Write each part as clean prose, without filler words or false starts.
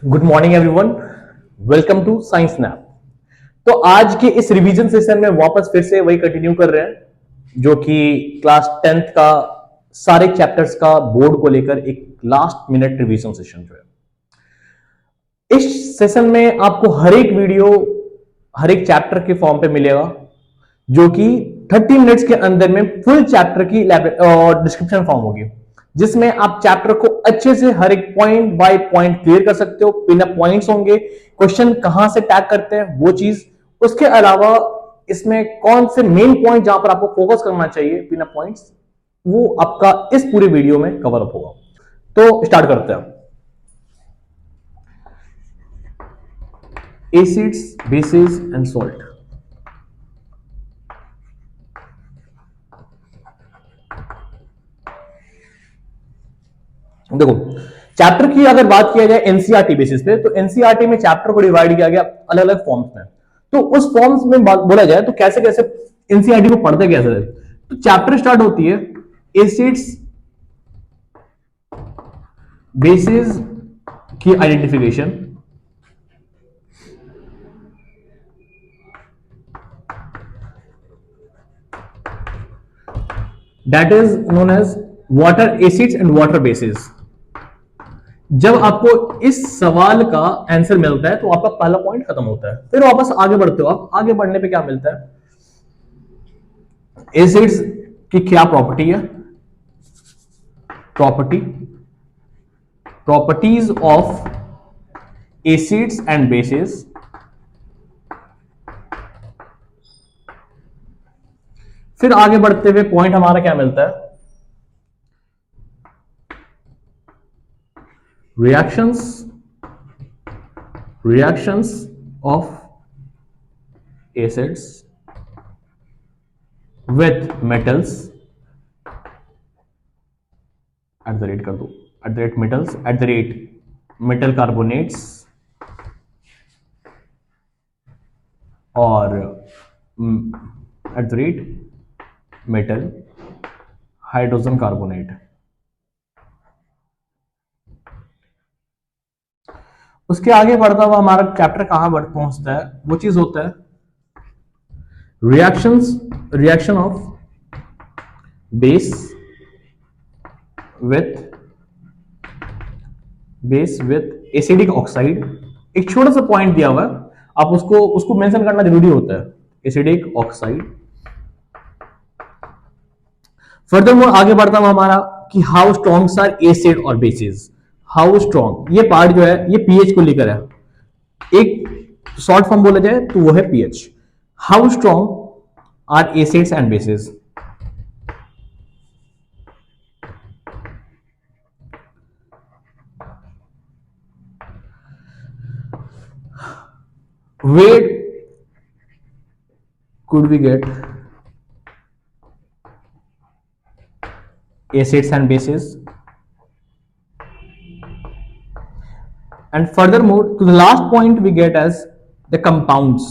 Good morning everyone, welcome to Science Nap. तो आज के इस रिवीजन सेशन में वापस फिर से वही कंटिन्यू कर रहे हैं जो कि क्लास 10th का सारे चैप्टर्स का बोर्ड को लेकर एक लास्ट मिनट रिवीजन सेशन जो है। इस सेशन में आपको हर एक वीडियो हर एक चैप्टर के फॉर्म पे मिलेगा जो कि 30 मिनट्स के अंदर में फुल चैप्टर की डिस्क्रिप्शन फॉर्म होगी, जिसमें आप चैप्टर को अच्छे से हर एक पॉइंट बाय पॉइंट क्लियर कर सकते हो। पिन अप पॉइंट्स होंगे, क्वेश्चन कहां से टैग करते हैं वो चीज, उसके अलावा इसमें कौन से मेन पॉइंट जहां पर आपको फोकस करना चाहिए, पिन अप पॉइंट्स, वो आपका इस पूरे वीडियो में कवर अप होगा। तो स्टार्ट करते हैं। Acids, basis and salt. देखो, चैप्टर की अगर बात किया जाए एनसीईआरटी बेसिस पे, तो एनसीईआरटी में चैप्टर को डिवाइड किया गया अलग अलग फॉर्म्स में। तो उस फॉर्म्स में बोला जाए तो कैसे कैसे एनसीईआरटी को पढ़ते कैसे है। तो चैप्टर स्टार्ट होती है एसिड्स बेसिस की identification, that is known as water acids and water bases. जब आपको इस सवाल का आंसर मिलता है तो आपका पहला पॉइंट खत्म होता है। फिर वापस आगे बढ़ते हो आप। आगे बढ़ने पे क्या मिलता है, एसिड्स की क्या प्रॉपर्टी है, properties of acids and basis, फिर आगे बढ़ते हुए पॉइंट हमारा क्या मिलता है, reactions of acids with metals at the rate कर दो, at the rate metals, at the rate metal carbonates और at the rate metal hydrogen carbonate। उसके आगे बढ़ता हुआ हमारा चैप्टर कहां पहुंचता है, वो चीज होता है reaction of base with acidic oxide. एक छोटा सा पॉइंट दिया हुआ है, आप उसको मेंशन करना जरूरी होता है, एसिडिक ऑक्साइड। फर्दरमोर आगे बढ़ता हुआ हमारा कि हाउ स्ट्रॉन्ग आर एसिड और बेसिस। हाउ स्ट्रॉन्ग, ये पार्ट जो है ये पीएच को लेकर है। एक शॉर्ट फॉर्म बोला जाए तो वो है pH. How strong are acids and bases. Where could we get acids and bases? And furthermore, to the last point we get as the compounds.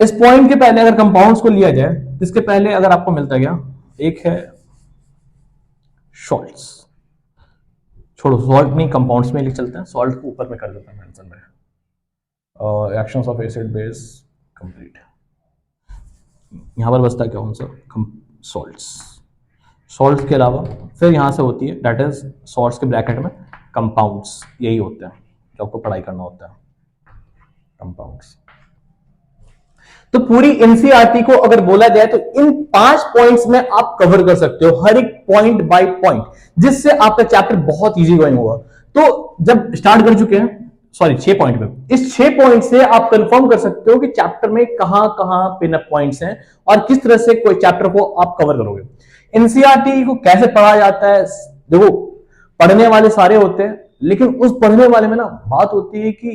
इस पॉइंट के पहले अगर कंपाउंड्स को लिया जाए तो इसके पहले अगर आपको मिलता गया, एक है सॉल्ट्स। छोड़ो, सॉल्ट नहीं, कंपाउंड्स में लिख चलते हैं, सॉल्ट को ऊपर में कर देता हूं मेंशन में। Reactions of acid base complete. यहां पर बचता क्या उनसे, सॉल्ट्स के अलावा फिर यहां से होती है दैट इज सॉल्ट्स के ब्रैकेट में कंपाउंड्स। यही होते हैं जो आपको पढ़ाई करना होता है, कंपाउंड्स। तो पूरी एनसीईआरटी को अगर बोला जाए तो इन 5 पॉइंट्स में आप कवर कर सकते हो, हर एक पॉइंट बाय पॉइंट, जिससे आपका चैप्टर बहुत इजी गोइंग होगा। तो जब स्टार्ट कर चुके हैं, सॉरी 6 पॉइंट में, इस 6 पॉइंट से आप कंफर्म कर सकते हो कि चैप्टर में कहां कहां पिन अप पॉइंट्स हैं और किस तरह से कोई चैप्टर को आप कवर करोगे। एनसीईआरटी को कैसे पढ़ा जाता है, देखो पढ़ने वाले सारे होते हैं, लेकिन उस पढ़ने वाले में ना बात होती है कि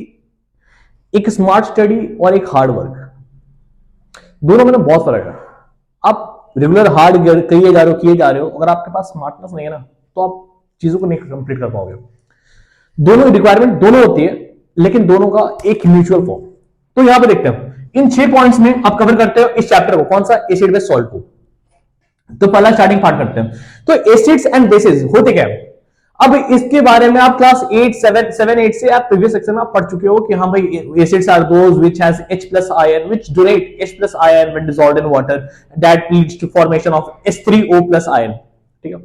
एक स्मार्ट स्टडी और एक हार्ड वर्क, दोनों में ना बहुत फर्क है। आप रेगुलर हार्ड किए जा रहे हो, अगर आपके पास स्मार्टनेस नहीं है ना तो आप चीजों को नहीं कंप्लीट कर पाओगे। दोनों रिक्वायरमेंट दोनों होती है, लेकिन दोनों का एक म्यूचुअल फॉर्म। तो यहां पे देखते हैं इन 6 पॉइंट्स में आप कवर करते हो इस चैप्टर को, कौन सा, एसिड बेस सॉल्ट को। तो पहला स्टार्टिंग पार्ट करते हैं। तो एसिड्स एंड बेसिस होते क्या है? अब इसके बारे में आप क्लास 8 7 8 से आप प्रीवियस सेक्शन में आप पढ़ चुके हो कि हाँ भाई acids are those which has H plus ion which donate H plus ion when dissolved in water that leads to formation of H3O plus ion. ठीक है,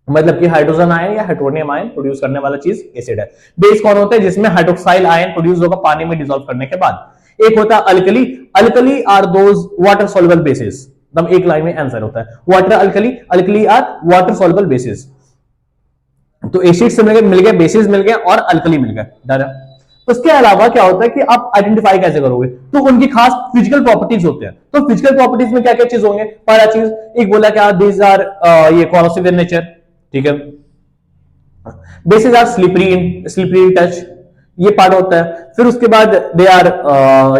मतलब कि हाइड्रोजन आयन या हाइड्रोनियम आयन प्रोड्यूस करने वाला चीज एसिड है। Base कौन होता है? जिसमें हाइड्रोक्साइल आयन प्रोड्यूस होगा पानी में डिसॉल्व करने के बाद। एक होता है alkali, alkali are those water soluble bases. एकदम एक लाइन में आंसर होता है water alkali, alkali are water soluble bases. तो एसिड से मिल गए, बेसिस मिल गए और अल्कली मिल गए। डर है? उसके अलावा क्या होता है कि आप आइडेंटिफाई कैसे करोगे? तो उनकी खास फिजिकल प्रॉपर्टीज होते हैं। तो फिजिकल प्रॉपर्टीज में क्या क्या चीज होंगे? पहला चीज एक बोला क्या, दीज आर ये कॉरोसिव इन नेचर। ठीक है, bases are slippery in touch, ये पार्ट होता है। फिर उसके बाद दे आर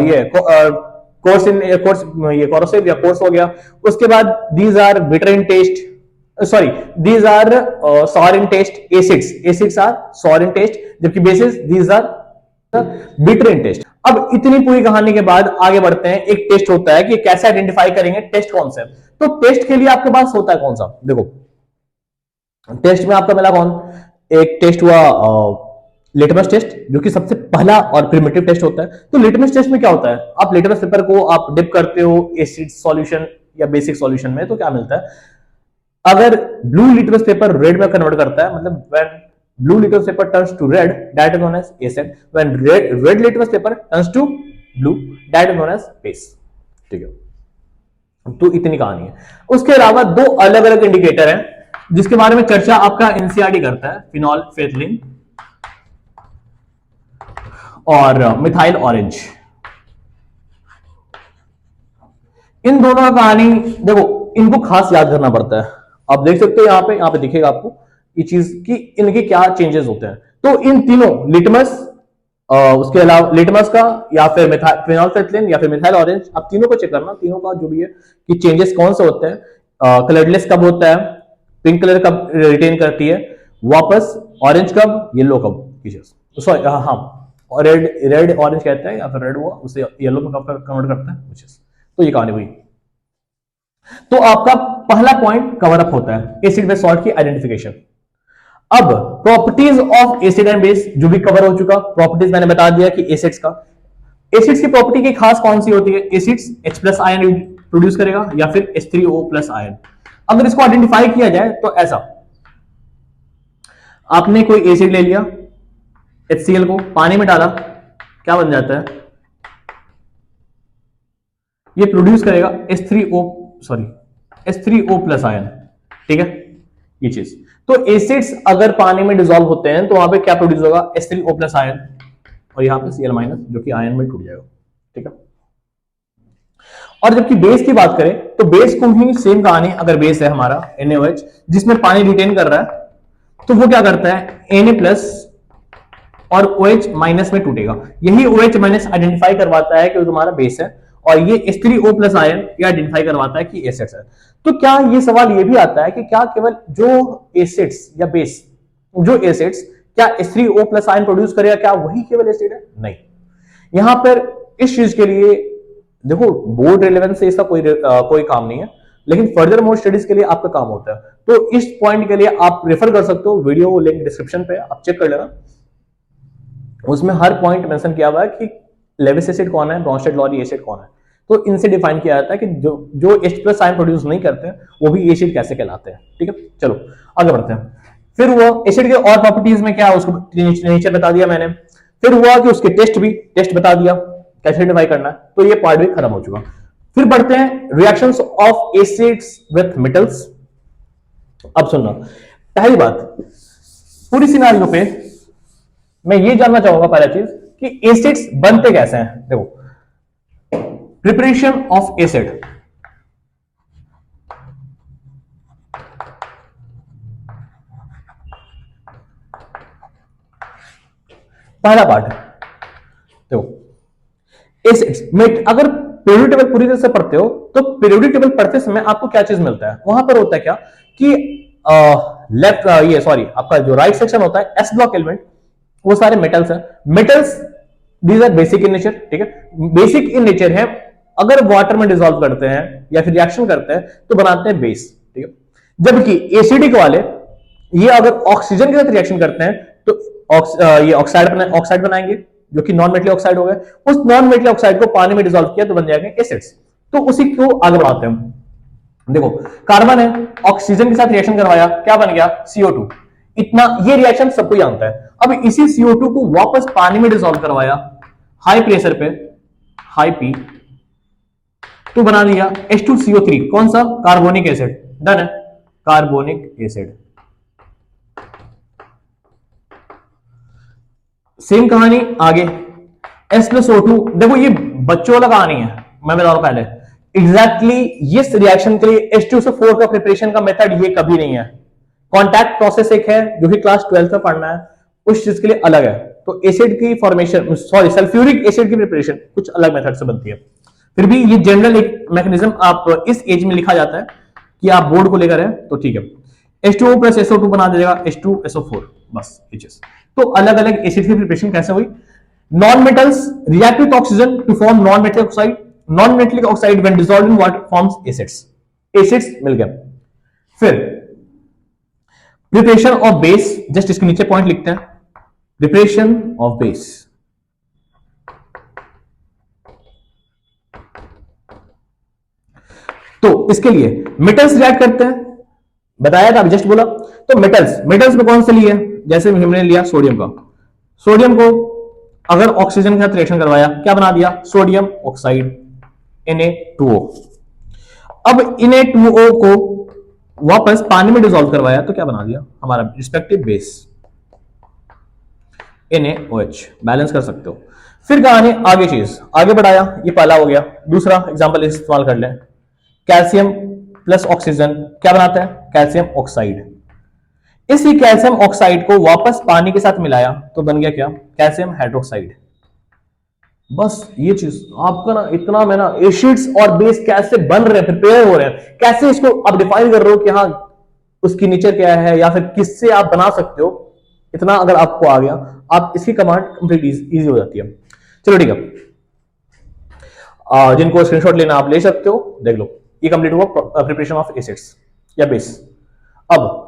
ये कोर्स इन कोर्स, ये कॉरोसिव या कोर्स हो गया। उसके बाद these are bitter in taste, sorry these are sour in taste. Acids are sour in taste, जबकि bases these are bitter in taste. अब इतनी पूरी कहानी के बाद आगे बढ़ते हैं। एक टेस्ट होता है कि कैसे आइडेंटिफाई करेंगे, टेस्ट कौन सा है? तो टेस्ट के लिए आपके पास होता है कौन सा? देखो टेस्ट में आपका मिला कौन? एक टेस्ट हुआ लिटमस टेस्ट, जो कि सबसे पहला और प्रिमिटिव टेस्ट होता है। तो लिटमस टेस्ट में क्या होता है? आप लिटमस पेपर को आप डिप करते हो एसिड सॉल्यूशन या बेसिक सॉल्यूशन में, तो क्या मिलता है? अगर ब्लू लिटमस पेपर रेड में कन्वर्ट करता है, मतलब when blue litmus paper turns to red, that is known as acid. When red litmus paper turns to blue, that is known as base. ठीक है, तो इतनी कहानी है। उसके अलावा दो अलग अलग इंडिकेटर हैं जिसके बारे में चर्चा आपका एनसीईआरटी करता है, फिनॉल फेथलिन और मिथाइल ऑरेंज। इन दोनों का कहानी देखो, इनको खास याद करना पड़ता है। आप देख सकते हो यहाँ पे दिखेगा आपको ये चीज कि इनके क्या चेंजेस होते हैं। तो इन तीनों लिटमस, उसके अलावा लिटमस का या फिर फिनॉल फेथलिन या फिर मिथाइल ऑरेंज, आप तीनों को चेक करना, तीनों का जो भी है कि चेंजेस कौन से होते हैं। कलरलेस कब होता है, पिंक कलर कब रिटेन करती है वापस, ऑरेंज कब, येलो कब, सॉरी हाँ, और रेड ऑरेंज कहते हैं या फिर रेड हुआ उसे येलो में कब कन्वर्ट करता है। तो ये कहानी हुई। तो आपका पहला पॉइंट कवर अप होता है एसिड बेस सॉल्ट की आइडेंटिफिकेशन। अब properties of acid and base जो भी कवर हो चुका। प्रॉपर्टीज मैंने बता दिया कि एसिड्स का, एसिड्स की प्रॉपर्टी की खास कौन सी होती है? Acids H plus ion produce करेगा या फिर H3O प्लस आयन। अगर इसको आइडेंटिफाई किया जाए तो ऐसा, आपने कोई एसिड ले लिया, HCl को पानी में डाला, क्या बन जाता है? ये प्रोड्यूस करेगा H3O प्लस आयन। ठीक है, ये चीज। तो एसिड्स अगर पानी में डिसॉल्व होते हैं तो वहां पे क्या प्रोड्यूस होगा? H3O प्लस आयन, और यहां पे Cl माइनस जो कि आयन में टूट जाएगा। ठीक है, और जबकि बेस की बात करें तो बेस को ही सेम कहानी। अगर बेस है हमारा NaOH जिसमें पानी रिटेन कर रहा है, तो वो क्या करता है? Na प्लस और OH माइनस में टूटेगा। यही OH माइनस आइडेंटिफाई करवाता है कि वो तुम्हारा बेस है, और ये H3O प्लस आयन ये आइडेंटिफाई करवाता है कि एसिड्स है। तो क्या ये सवाल ये भी आता है कि क्या केवल जो एसिड्स या बेस, जो एसिड्स क्या H3O प्लस आयन प्रोड्यूस करेगा, क्या वही केवल एसिड है? नहीं। यहां पर इस चीज के लिए देखो बोर्ड रेलेवेंस से इसका कोई काम नहीं है, लेकिन फर्दर मोर स्टडीज के लिए आपका काम होता है। तो इस पॉइंट के लिए आप रेफर कर सकते हो, वीडियो लिंक डिस्क्रिप्शन पे आप चेक कर लेना। उसमें हर पॉइंट मेंशन किया हुआ है कि लेविस एसिड कौन है, ब्रॉन्स्टेड-लॉरी एसिड कौन है। तो इनसे डिफाइन किया जाता है कि जो H प्लस आयन प्रोड्यूस नहीं करते वो भी एसिड कैसे कहलाते हैं। ठीक है, चलो आगे बढ़ते हैं। फिर वो एसिड के और प्रॉपर्टीज में क्या, उसको नेचर बता दिया मैंने। फिर हुआ कि उसके टेस्ट बता दिया कैसे आइडेंटिफाई करना है। तो ये पार्ट भी खत्म हो चुका। फिर बढ़ते हैं reactions of acids with metals. अब सुनना, पहली बात पूरी सिनेरियो पे मैं ये जानना चाहूंगा पहला चीज कि एसिड्स बनते कैसे हैं। देखो प्रिपरेशन ऑफ एसिड, पहला पार्ट देखो एसिड्स में अगर पीरियोडिक टेबल पूरी तरह से पढ़ते हो तो पीरियोडिक टेबल पढ़ते समय आपको क्या चीज मिलता है? वहां पर होता है क्या कि लेफ्ट ये सॉरी आपका जो राइट सेक्शन होता है एस ब्लॉक एलिमेंट, वो सारे मेटल्स हैं। Metals these are basic in nature. ठीक है, बेसिक इन नेचर है अगर वाटर में डिसॉल्व करते हैं या फिर रिएक्शन करते हैं तो बनाते हैं बेस, ठीक है। जबकि एसिडिक वाले ये अगर ऑक्सीजन के साथ रिएक्शन करते हैं तो ये ऑक्साइड बनाएंगे जो कि नॉन मेटली ऑक्साइड हो गए। उस नॉन मेटली ऑक्साइड को पानी में डिसॉल्व किया तो बन जाएंगे एसिड्स। तो उसी को आगे बढ़ाते हैं। देखो कार्बन है, ऑक्सीजन के साथ रिएक्शन करवाया, क्या बन गया CO2। इतना ये रिएक्शन सबको जानता है। अब इसी CO2 को वापस पानी में डिसॉल्व करवाया हाई प्रेशर पे, हाई पी, तो बना दिया H2CO3, कौन सा, कार्बोनिक एसिड। डन है, कार्बोनिक एसिड। सेम कहानी आगे, H+O2। देखो ये बच्चों वाला कहानी है, मैं बता रहा हूं पहले एग्जैक्टली इस रिएक्शन के लिए H2SO4 का प्रिपरेशन का मेथड ये कभी नहीं है। कॉन्टैक्ट प्रोसेस एक है जो कि क्लास 12 में पढ़ना है, उस चीज के लिए अलग है। तो एसिड की फॉर्मेशन, सॉरी सल्फ्यूरिक एसिड की प्रिपरेशन कुछ अलग मेथड से बनती है। फिर भी ये जनरल एक मैकेनिज्म आप इस एज में लिखा जाता है कि आप बोर्ड को लेकर है तो ठीक है। H2O प्लस SO2 बना दीजिएगा H2SO4, बस ये चीज। तो अलग अलग एसिड की प्रिपरेशन कैसे हुई। Non metals react with oxygen to form non metallic oxide, non metallic oxide when dissolved in water forms acids, acids मिल गया। फिर प्रिपरेशन ऑफ बेस, जस्ट इसके नीचे पॉइंट लिखते हैं, प्रिपरेशन ऑफ बेस। तो इसके लिए मेटल्स रिएक्ट करते हैं, बताया था अभी जस्ट बोला। तो मेटल्स में कौन से लिए, जैसे हमने लिया सोडियम का, सोडियम को अगर ऑक्सीजन के साथ रिएक्शन करवाया, क्या बना दिया, सोडियम ऑक्साइड Na2O। अब Na2O को वापस पानी में डिसॉल्व करवाया तो क्या बना दिया, हमारा रिस्पेक्टिव बेस NaOH। बैलेंस कर सकते हो। फिर कहानी आगे, चीज आगे बढ़ाया, ये पहला हो गया। दूसरा एग्जांपल इस्तेमाल कर लें, कैल्शियम प्लस ऑक्सीजन क्या बनाता है, कैल्शियम ऑक्साइड। इसी कैल्शियम ऑक्साइड को वापस पानी के साथ मिलाया तो बन गया क्या, कैल्शियम हाइड्रोक्साइड। बस ये चीज आपका ना, इतना मैं ना एसिड्स और बेस कैसे बन रहे हैं, प्रिपेयर हो रहे हैं, कैसे इसको आप डिफाइन कर रहे हो कि हाँ उसकी नेचर क्या है या फिर किससे आप बना सकते हो, इतना अगर आपको आ गया, आप इसकी कमांड कंप्लीट इजी हो जाती है। चलो ठीक है, जिनको स्क्रीनशॉट लेना आप ले सकते हो, देख लो। ये कंप्लीट हुआ प्रिपरेशन ऑफ एसिड्स या बेस। अब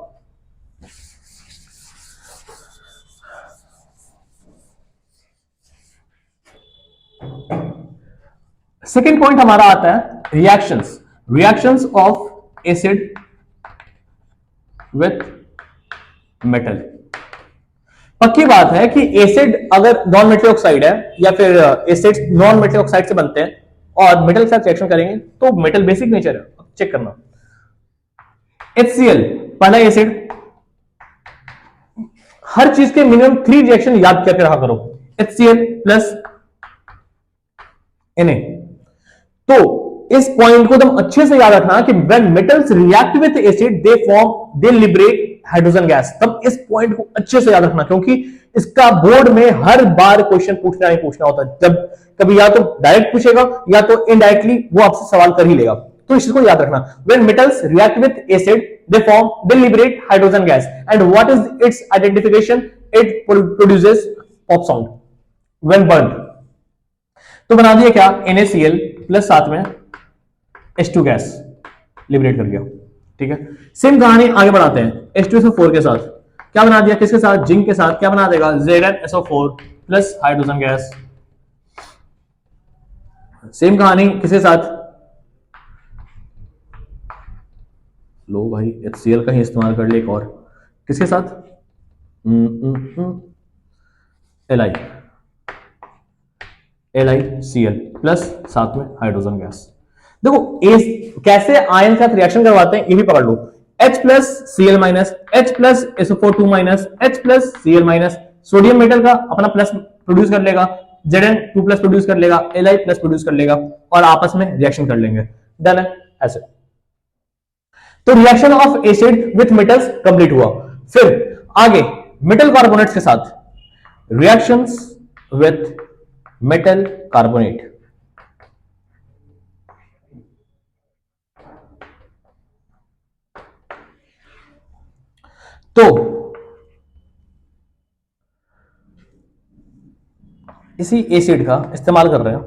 सेकेंड पॉइंट हमारा आता है reactions of acid with metal. पक्की बात है कि एसिड अगर नॉन मेटल ऑक्साइड है या फिर एसिड नॉन मेटल ऑक्साइड से बनते हैं और मेटल के साथ रिएक्शन करेंगे तो मेटल बेसिक नेचर है, चेक करना। HCl पहला एसिड, हर चीज के मिनिमम 3 रिएक्शन याद करके रखा करो, HCl प्लस Na। तो इस पॉइंट को तुम अच्छे से याद रखना कि when metals react with acid they liberate hydrogen gas. तब इस पॉइंट को अच्छे से याद रखना क्योंकि इसका बोर्ड में हर बार क्वेश्चन पूछना ही पूछना होता है। जब कभी या तो डायरेक्ट पूछेगा या तो इनडायरेक्टली वो आपसे सवाल कर ही लेगा, तो इस चीज को याद रखना। When metals react with acid they liberate hydrogen gas and what is it's identification, it produces pop sound when burned. तो बना दिया क्या, NaCl प्लस साथ में H2 गैस लिबरेट कर गया, ठीक है। सेम कहानी आगे बढ़ाते हैं, H2SO4 के साथ क्या बना दिया, किसके साथ, जिंक के साथ क्या बना देगा, ZnSO4 plus hydrogen gas. Same कहानी किसके साथ, लो भाई HCl का ही इस्तेमाल कर ले एक और, किसके साथ, LiCl प्लस साथ में हाइड्रोजन गैस। देखो कैसे आयन के साथ रिएक्शन करवाते हैं ये भी पकड़ लो, H plus Cl minus, H plus SO4 2 minus, H plus Cl minus. Sodium metal का अपना प्लस प्रोड्यूस कर लेगा, Zn2 प्लस प्रोड्यूस कर लेगा, Li प्लस प्रोड्यूस कर लेगा और आपस में रिएक्शन कर लेंगे। डन है ऐसे। तो reaction of acid with metals complete हुआ। फिर आगे मेटल कार्बोनेट्स के साथ रिएक्शंस विथ मेटल कार्बोनेट। तो इसी एसिड का इस्तेमाल कर रहे हैं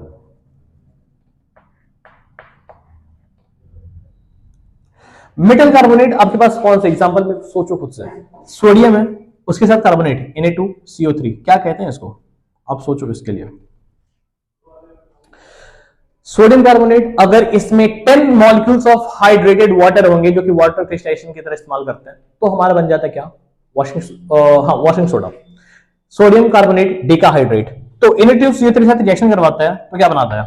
मेटल कार्बोनेट आपके पास कौन सा एग्जांपल में सोचो खुद से, सोडियम है उसके साथ कार्बोनेट Na2CO3, क्या कहते हैं इसको, आप सोचो इसके लिए। सोडियम कार्बोनेट, अगर इसमें 10 मॉलिक्यूल्स ऑफ हाइड्रेटेड वाटर होंगे जो कि वाटर क्रिस्टलाइजेशन की तरह इस्तेमाल करते हैं, तो हमारा बन जाता है क्या, washing soda. Sodium carbonate decahydrate, तो Na2CO3 के साथ रिएक्शन करवाता है तो क्या बनाता है,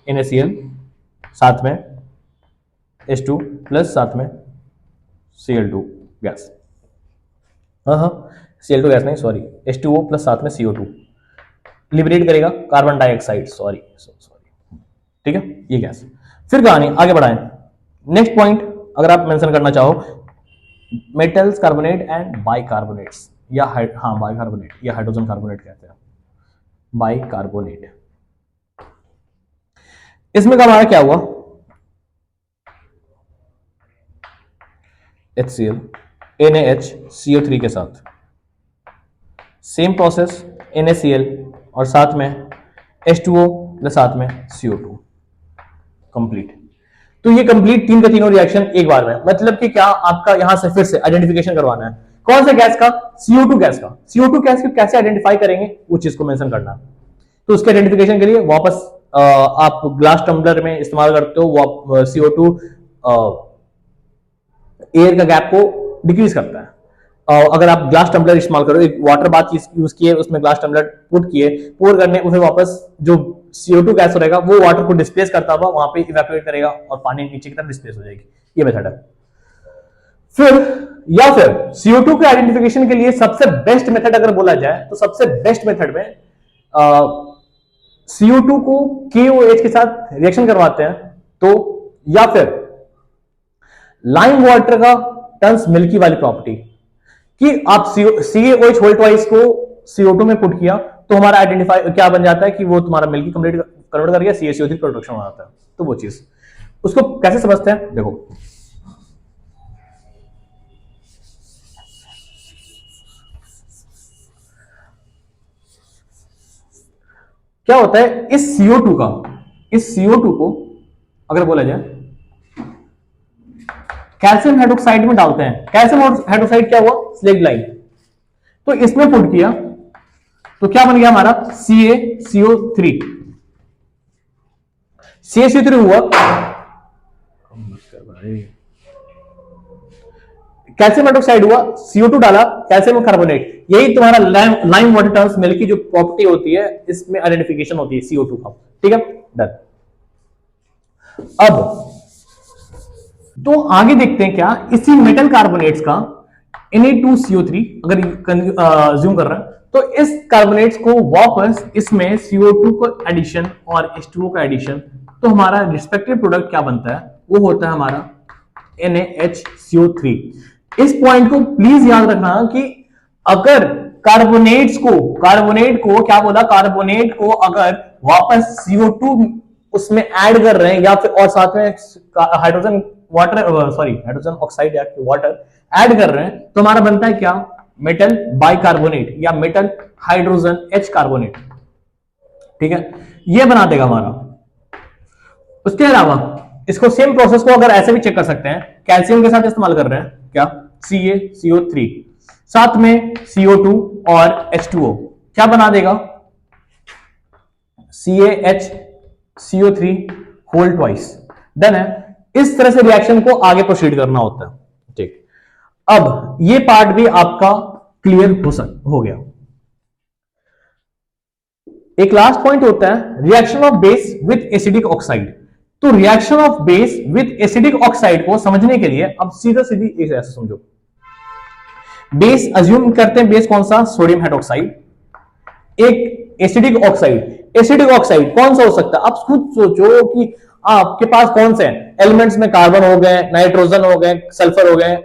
NaCl साथ में H2 प्लस साथ में Cl2 गैस, हाँ Cl2 गैस नहीं सॉरी, H2O प्लस साथ में CO2 लिबरेट करेगा कार्बन डाइऑक्साइड, सॉरी, ठीक है ये गैस। फिर कहानी आगे बढ़ाएं, नेक्स्ट पॉइंट अगर आप मेंशन करना चाहो, मेटल्स कार्बोनेट एंड बाइकार्बोनेट्स, या बाइकार्बोनेट या हाइड्रोजन कार्बोनेट कहते हैं, बाइकार्बोनेट। इसमें का हमारा क्या हुआ, HCl NaHCO3 के साथ सेम प्रोसेस, NaCl और साथ में H2O प्लस साथ में CO2, कंप्लीट। तो ये कंप्लीट तीन का तीनों रिएक्शन एक बार में, मतलब कि क्या आपका यहां से फिर से आइडेंटिफिकेशन करवाना है, कौन से गैस का, CO2 गैस का। CO2 गैस को कैसे आइडेंटिफाई करेंगे वो चीज को मेंशन करना है। तो उसके आइडेंटिफिकेशन के लिए वापस आप ग्लास टम्बलर में इस्तेमाल करते हो, वो CO2 एयर का गैप को डिक्रीज करता है। अगर आप ग्लास टम्बलर इस्तेमाल करो, एक वाटर बाथ यूज किए, उसमें ग्लास टम्बलर पुट किए, पोर करने उसे वापस जो CO2 गैस रहेगा वो वाटर को डिस्प्लेस करता हुआ वहां पे इवैपोरेट करेगा और पानी नीचे की तरफ डिस्प्लेस हो जाएगी, ये मेथड है। फिर CO2 के आइडेंटिफिकेशन के लिए सबसे बेस्ट मेथड अगर बोला जाए तो सबसे बेस्ट मेथड में CO2 को KOH के साथ रिएक्शन करवाते हैं, तो या फिर लाइम वाटर का टर्न्स मिल्की वाली प्रॉपर्टी कि आप CaOH होल ट्वाइस को CO2 में पुट किया तो हमारा आइडेंटिफाई क्या बन जाता है कि वो तुम्हारा मिल्की कन्वर्ट कर गया, CaCO3 प्रोडक्शन हो जाता है। तो वो चीज उसको कैसे समझते हैं, देखो क्या होता है, इस CO2 को अगर बोला जाए कैल्शियम हाइड्रोक्साइड में डालते हैं, कैल्शियम हाइड्रोक्साइड क्या हुआ, स्लेगलाइन, तो इसमें पुट किया तो क्या बन गया हमारा CaCO3 हुआ, कैल्शियम हाइड्रोक्साइड हुआ, CO2 डाला, कैल्शियम कार्बोनेट, यही तुम्हारा लाइम वाटर टर्न्स मिल्क की जो प्रॉपर्टी होती है इसमें आइडेंटिफिकेशन होती है CO2 का, ठीक है डन। अब तो आगे देखते हैं क्या, इसी मेटल कार्बोनेट्स का Na2CO3 अगर ज्यूम कर रहा है तो इस कार्बोनेट्स को वापस इसमें CO2 का एडिशन और H2O का एडिशन, तो हमारा रिस्पेक्टिव प्रोडक्ट क्या बनता है, वो होता है हमारा NaHCO3। इस पॉइंट को प्लीज याद रखना कि अगर कार्बोनेट को क्या बोला, कार्बोनेट को अगर वापस CO2 उसमें ऐड कर रहे हैं या फिर और साथ में हाइड्रोजन ऑक्साइड या वाटर ऐड कर रहे हैं तो हमारा बनता है क्या, मेटल बाइकार्बोनेट या मेटल हाइड्रोजन H कार्बोनेट, ठीक है ये बना देगा हमारा। उसके अलावा इसको सेम प्रोसेस को अगर ऐसे भी चेक कर सकते हैं, कैल्शियम के साथ इस्तेमाल कर रहे हैं क्या, CaCO3 साथ में CO2 और H2O क्या बना देगा, CaHCO3 होल ट्वाइस, डन है। इस तरह से रिएक्शन को आगे प्रोसीड करना होता है, ठीक। अब ये पार्ट भी आपका क्लियर हो गया। एक लास्ट पॉइंट होता है reaction of base with acidic oxide. तो reaction of base with acidic oxide को समझने के लिए अब सीधी ऐसे समझो, बेस अज्यूम करते हैं, बेस कौन सा, सोडियम हाइड्रोक्साइड, एक एसिडिक ऑक्साइड कौन सा हो सकता है, आप खुद सोचो कि आपके पास कौन से एलिमेंट्स में कार्बन हो गए, नाइट्रोजन हो गए, सल्फर हो गए,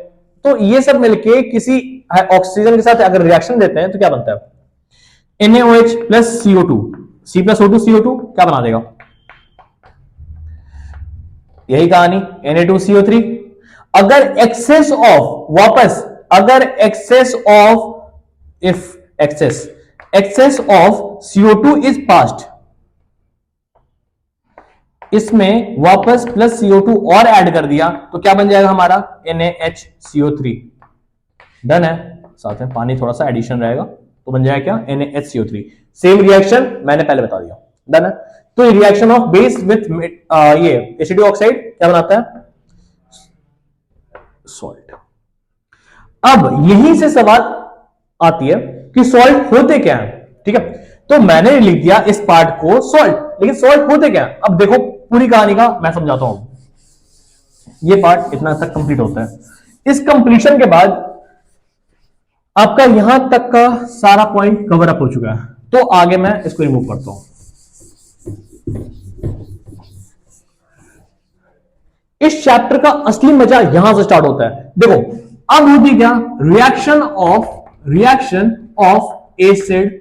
तो ये सब मिलके किसी ऑक्सीजन के साथ अगर रिएक्शन देते हैं तो क्या बनता है, NaOH plus CO2, C plus O2 CO2 क्या बना देगा, यही कहानी Na2CO3। अगर access of CO2 is passed इसमें वापस प्लस CO2 और ऐड कर दिया तो क्या बन जाएगा हमारा NaHCO3। डन है। साथ में पानी थोड़ा सा एडिशन रहेगा तो बन जाएगा क्या NaHCO3। सेम रिएक्शन मैंने पहले बता दिया। डन है। तो रिएक्शन ऑफ बेस विथ ये एसिडिक ऑक्साइड क्या बनाता है सॉल्ट। अब यहीं से सवाल आती है कि सॉल्ट होते क्या है। ठीक है तो मैंने लिख दिया इस पार्ट को सॉल्ट, लेकिन सॉल्ट होते क्या है। अब देखो पूरी कहानी का मैं समझाता हूं। ये पार्ट इतना तक कंप्लीट होता है। इस कंप्लीशन के बाद आपका यहां तक का सारा पॉइंट कवर अप हो चुका है तो आगे मैं इसको रिमूव करता हूं। इस चैप्टर का असली मजा यहां से स्टार्ट होता है। देखो अब होती क्या reaction of acid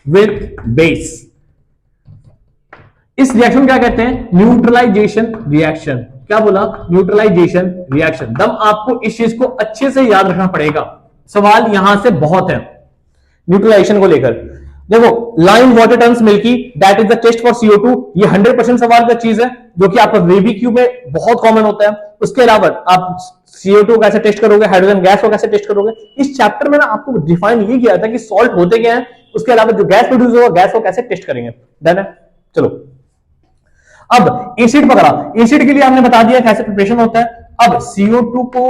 with base. इस रिएक्शन क्या कहते हैं न्यूट्रलाइजेशन रिएक्शन। क्या बोला न्यूट्रलाइजेशन रिएक्शन। दम आपको इस चीज को अच्छे से याद रखना पड़ेगा, सवाल यहां से बहुत है न्यूट्रलाइजेशन को लेकर। देखो lime water turns milky that is the test for CO2। ये 100% सवाल का चीज है जो कि आपका VBQ में बहुत कॉमन होता है। उसके अलावा आप CO2 को कैसे टेस्ट करोगे, हाइड्रोजन गैस को कैसे टेस्ट करोगे। इस चैप्टर में ना आपको डिफाइन ये किया था कि सॉल्ट होते क्या है, उसके अलावा जो गैस प्रोड्यूस होगा गैस को कैसे टेस्ट करेंगे। डन है। चलो अब एसिड पकड़ा। एसिड के लिए आपने बता दिया कैसे प्रिपरेशन होता है। अब CO2 को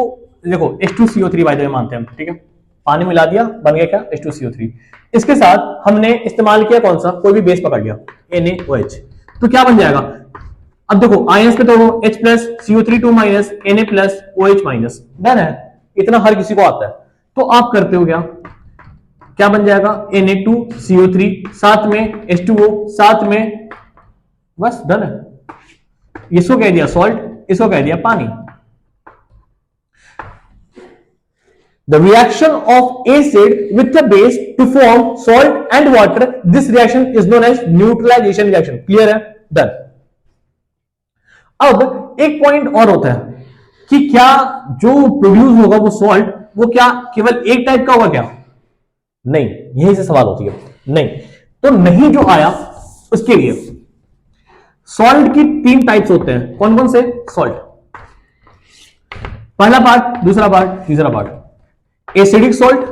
देखो H2CO3 बाय द वे मानते हैं, ठीक है पानी मिला दिया बन गया क्या H2CO3। इसके साथ हमने इस्तेमाल किया कौन सा कोई भी बेस पकड़ लिया NaOH तो क्या बन जाएगा। अब देखो आयंस पे तो H plus CO3 2 minus Na plus OH minus. Done है। इतना हर किसी को आता है तो आप करते हो क्या बन जाएगा Na2CO3 साथ में H2O साथ में बस डन है। इसको कह दिया सॉल्ट, इसको कह दिया पानी। The reaction of acid with the base to form salt and water, this reaction is known as neutralization reaction. Clear है? Done. अब एक पॉइंट और होता है कि क्या जो प्रोड्यूस होगा वो सॉल्ट वो क्या केवल एक टाइप का होगा क्या? नहीं, यही से सवाल होती है। नहीं तो नहीं जो आया उसके लिए सॉल्ट की 3 टाइप्स होते हैं। कौन कौन से सॉल्ट? पहला पार्ट, दूसरा पार्ट, तीसरा part. Acidic salt,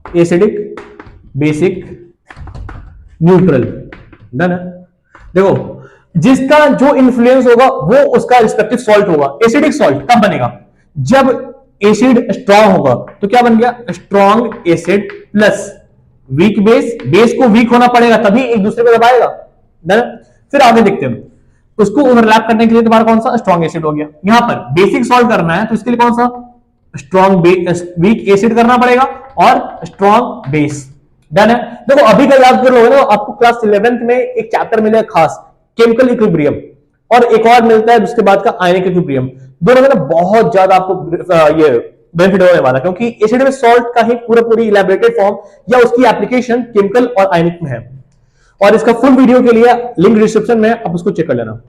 acidic, basic, neutral. Done है। देखो जिसका जो इन्फ्लुएंस होगा वो उसका रिस्पेक्टिव सॉल्ट होगा। एसिडिक सॉल्ट कब बनेगा जब एसिड स्ट्रांग होगा तो क्या बन गया strong acid plus weak base. Base को वीक होना पड़ेगा तभी एक दूसरे को दबाएगा। डन। फिर आगे देखते हैं उसको ओवरलैप करने के लिए तुम्हारा कौन सा स्ट्रांग एसिड हो गया। यहां पर बेसिक सॉल्ट करना है तो इसके लिए कौन सा स्ट्रॉन्ग वीक एसिड करना पड़ेगा और स्ट्रॉन्ग बेस। डन है। देखो अभी का याद कर लोगे ना आपको क्लास 11th में एक चैप्टर मिलेगा खास केमिकल इक्विलिब्रियम और एक और मिलता है उसके बाद का आयनिक इक्विलिब्रियम। दोनों में ना बहुत ज्यादा आपको ये बेनिफिट होने वाला क्योंकि एसिड में सॉल्ट का ही पूरी इलैबोरेटेड फॉर्म या उसकी एप्लीकेशन केमिकल और आयनिक में है और इसका फुल वीडियो के लिए लिंक डिस्क्रिप्शन में आप उसको चेक कर लेना।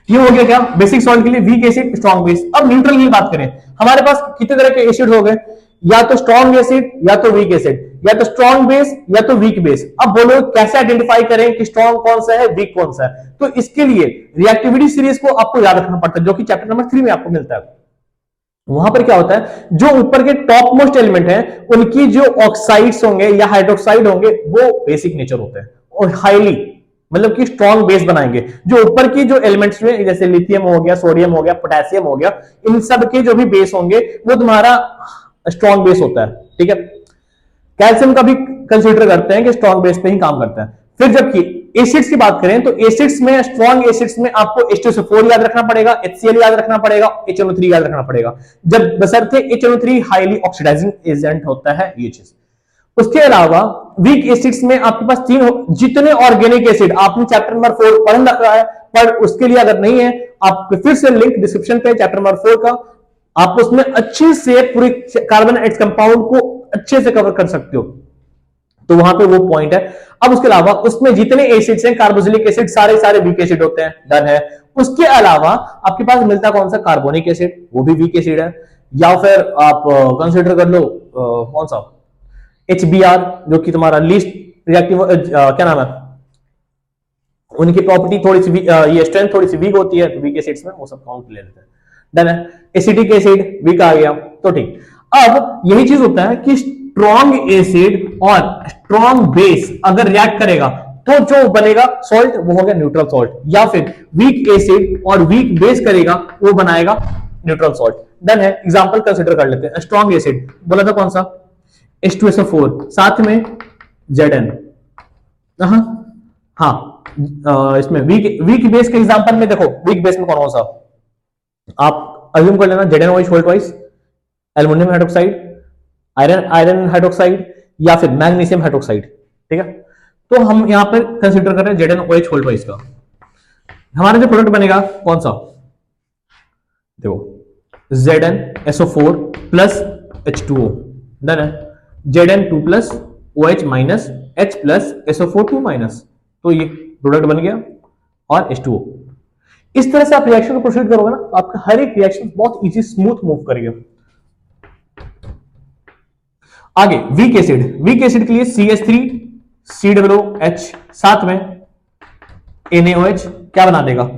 ये हो गया क्या बेसिक सॉल्ट के लिए वीक एसिड स्ट्रॉन्ग बेस। अब न्यूट्रल की बात करें हमारे पास कितने तरह के एसिड हो गए या तो स्ट्रॉन्ग एसिड या तो वीक एसिड या तो स्ट्रॉन्ग बेस या तो वीक बेस। अब बोलो कैसे आइडेंटिफाई करें कि स्ट्रॉन्ग कौन सा है वीक कौन सा है। तो इसके लिए रिएक्टिविटी सीरीज को आपको याद रखना पड़ता है जो कि चैप्टर नंबर 3 में आपको मिलता है। वहां पर क्या होता है जो ऊपर के टॉप मोस्ट एलिमेंट है उनकी जो ऑक्साइड्स होंगे या हाइड्रोक्साइड होंगे वो बेसिक नेचर होते हैं और हाईली मतलब कि स्ट्रॉन्ग बेस बनाएंगे। जो ऊपर की जो एलिमेंट्स में जैसे लिथियम हो गया, सोडियम हो गया, पोटेशियम हो गया, इन सब के जो भी बेस होंगे वो तुम्हारा स्ट्रॉन्ग बेस होता है। ठीक है। कैल्शियम का भी कंसीडर करते हैं कि स्ट्रॉन्ग बेस पे ही काम करता है। फिर जबकि एसिड्स की बात करें तो एसिड्स में स्ट्रॉन्ग एसिड्स में आपको H2SO4 याद रखना पड़ेगा, HCl याद रखना पड़ेगा, HNO3 याद रखना पड़ेगा। जब बशर्ते HNO3 हाईली ऑक्सीडाइजिंग एजेंट होता है ये चीज। उसके अलावा वीक एसिड्स में आपके पास 3 जितने ऑर्गेनिक एसिड आपने चैप्टर नंबर 4 पढ़ रखा है पर उसके लिए अगर नहीं है आप फिर से लिंक डिस्क्रिप्शन पे चैप्टर नंबर 4 का आप उसमें अच्छे से पूरी कार्बन एट्स कंपाउंड को अच्छे से कवर कर सकते हो तो वहां पे वो पॉइंट है। अब उसके अलावा उसमें जितने एसिड्स हैं कार्बोक्सिलिक एसिड सारे वीक एसिड होते हैं। डन है। उसके अलावा आपके पास मिलता है कौन सा कार्बोनिक एसिड वो भी वीक एसिड है या फिर आप कंसीडर कर लो कौन सा HBr जो कि तुम्हारा लीस्ट रिएक्टिव क्या नाम है उनकी प्रॉपर्टी थोड़ी सी ये स्ट्रेंथ थोड़ी सी वीक होती है, तो वीक एसिड्स में वो सब काउंट ले लेते हैं। डन है। एसिडिक एसिड वीक आ गया तो ठीक। अब यही चीज होता है कि स्ट्रॉन्ग एसिड और स्ट्रॉन्ग बेस अगर रिएक्ट करेगा तो जो बनेगा सॉल्ट वो हो गया न्यूट्रल सॉल्ट, या फिर वीक एसिड और वीक बेस करेगा वो बनाएगा न्यूट्रल सॉल्ट। डन है। एग्जांपल कंसीडर कर लेते हैं। स्ट्रॉन्ग एसिड बोला था कौन सा, H2SO4, साथ में Zn। हाँ, इसमें वीक बेस के एग्जांपल में देखो, वीक बेस में कौन सा आप अज्यूम कर लेना, ZnOH whole twice, aluminium hydroxide, iron hydroxide, या फिर मैग्नीशियम हाइड्रोक्साइड। ठीक है, तो हम यहां पर कंसीडर कर रहे हैं ZnOH होल ट्वाइस का। हमारा जो प्रोडक्ट बनेगा कौन सा, देखो ZnSO4 प्लस H2O। डन है। Zn2 plus OH minus H plus SO4 2 minus, तो ये प्रोडक्ट बन गया और H2O। इस तरह से आप रिएक्शन को प्रोसीड करोगे ना, आपका हर एक रिएक्शन बहुत इजी स्मूथ मूव करेगा। आगे वीक एसिड के लिए CH3COOH साथ में NaOH क्या बना देगा,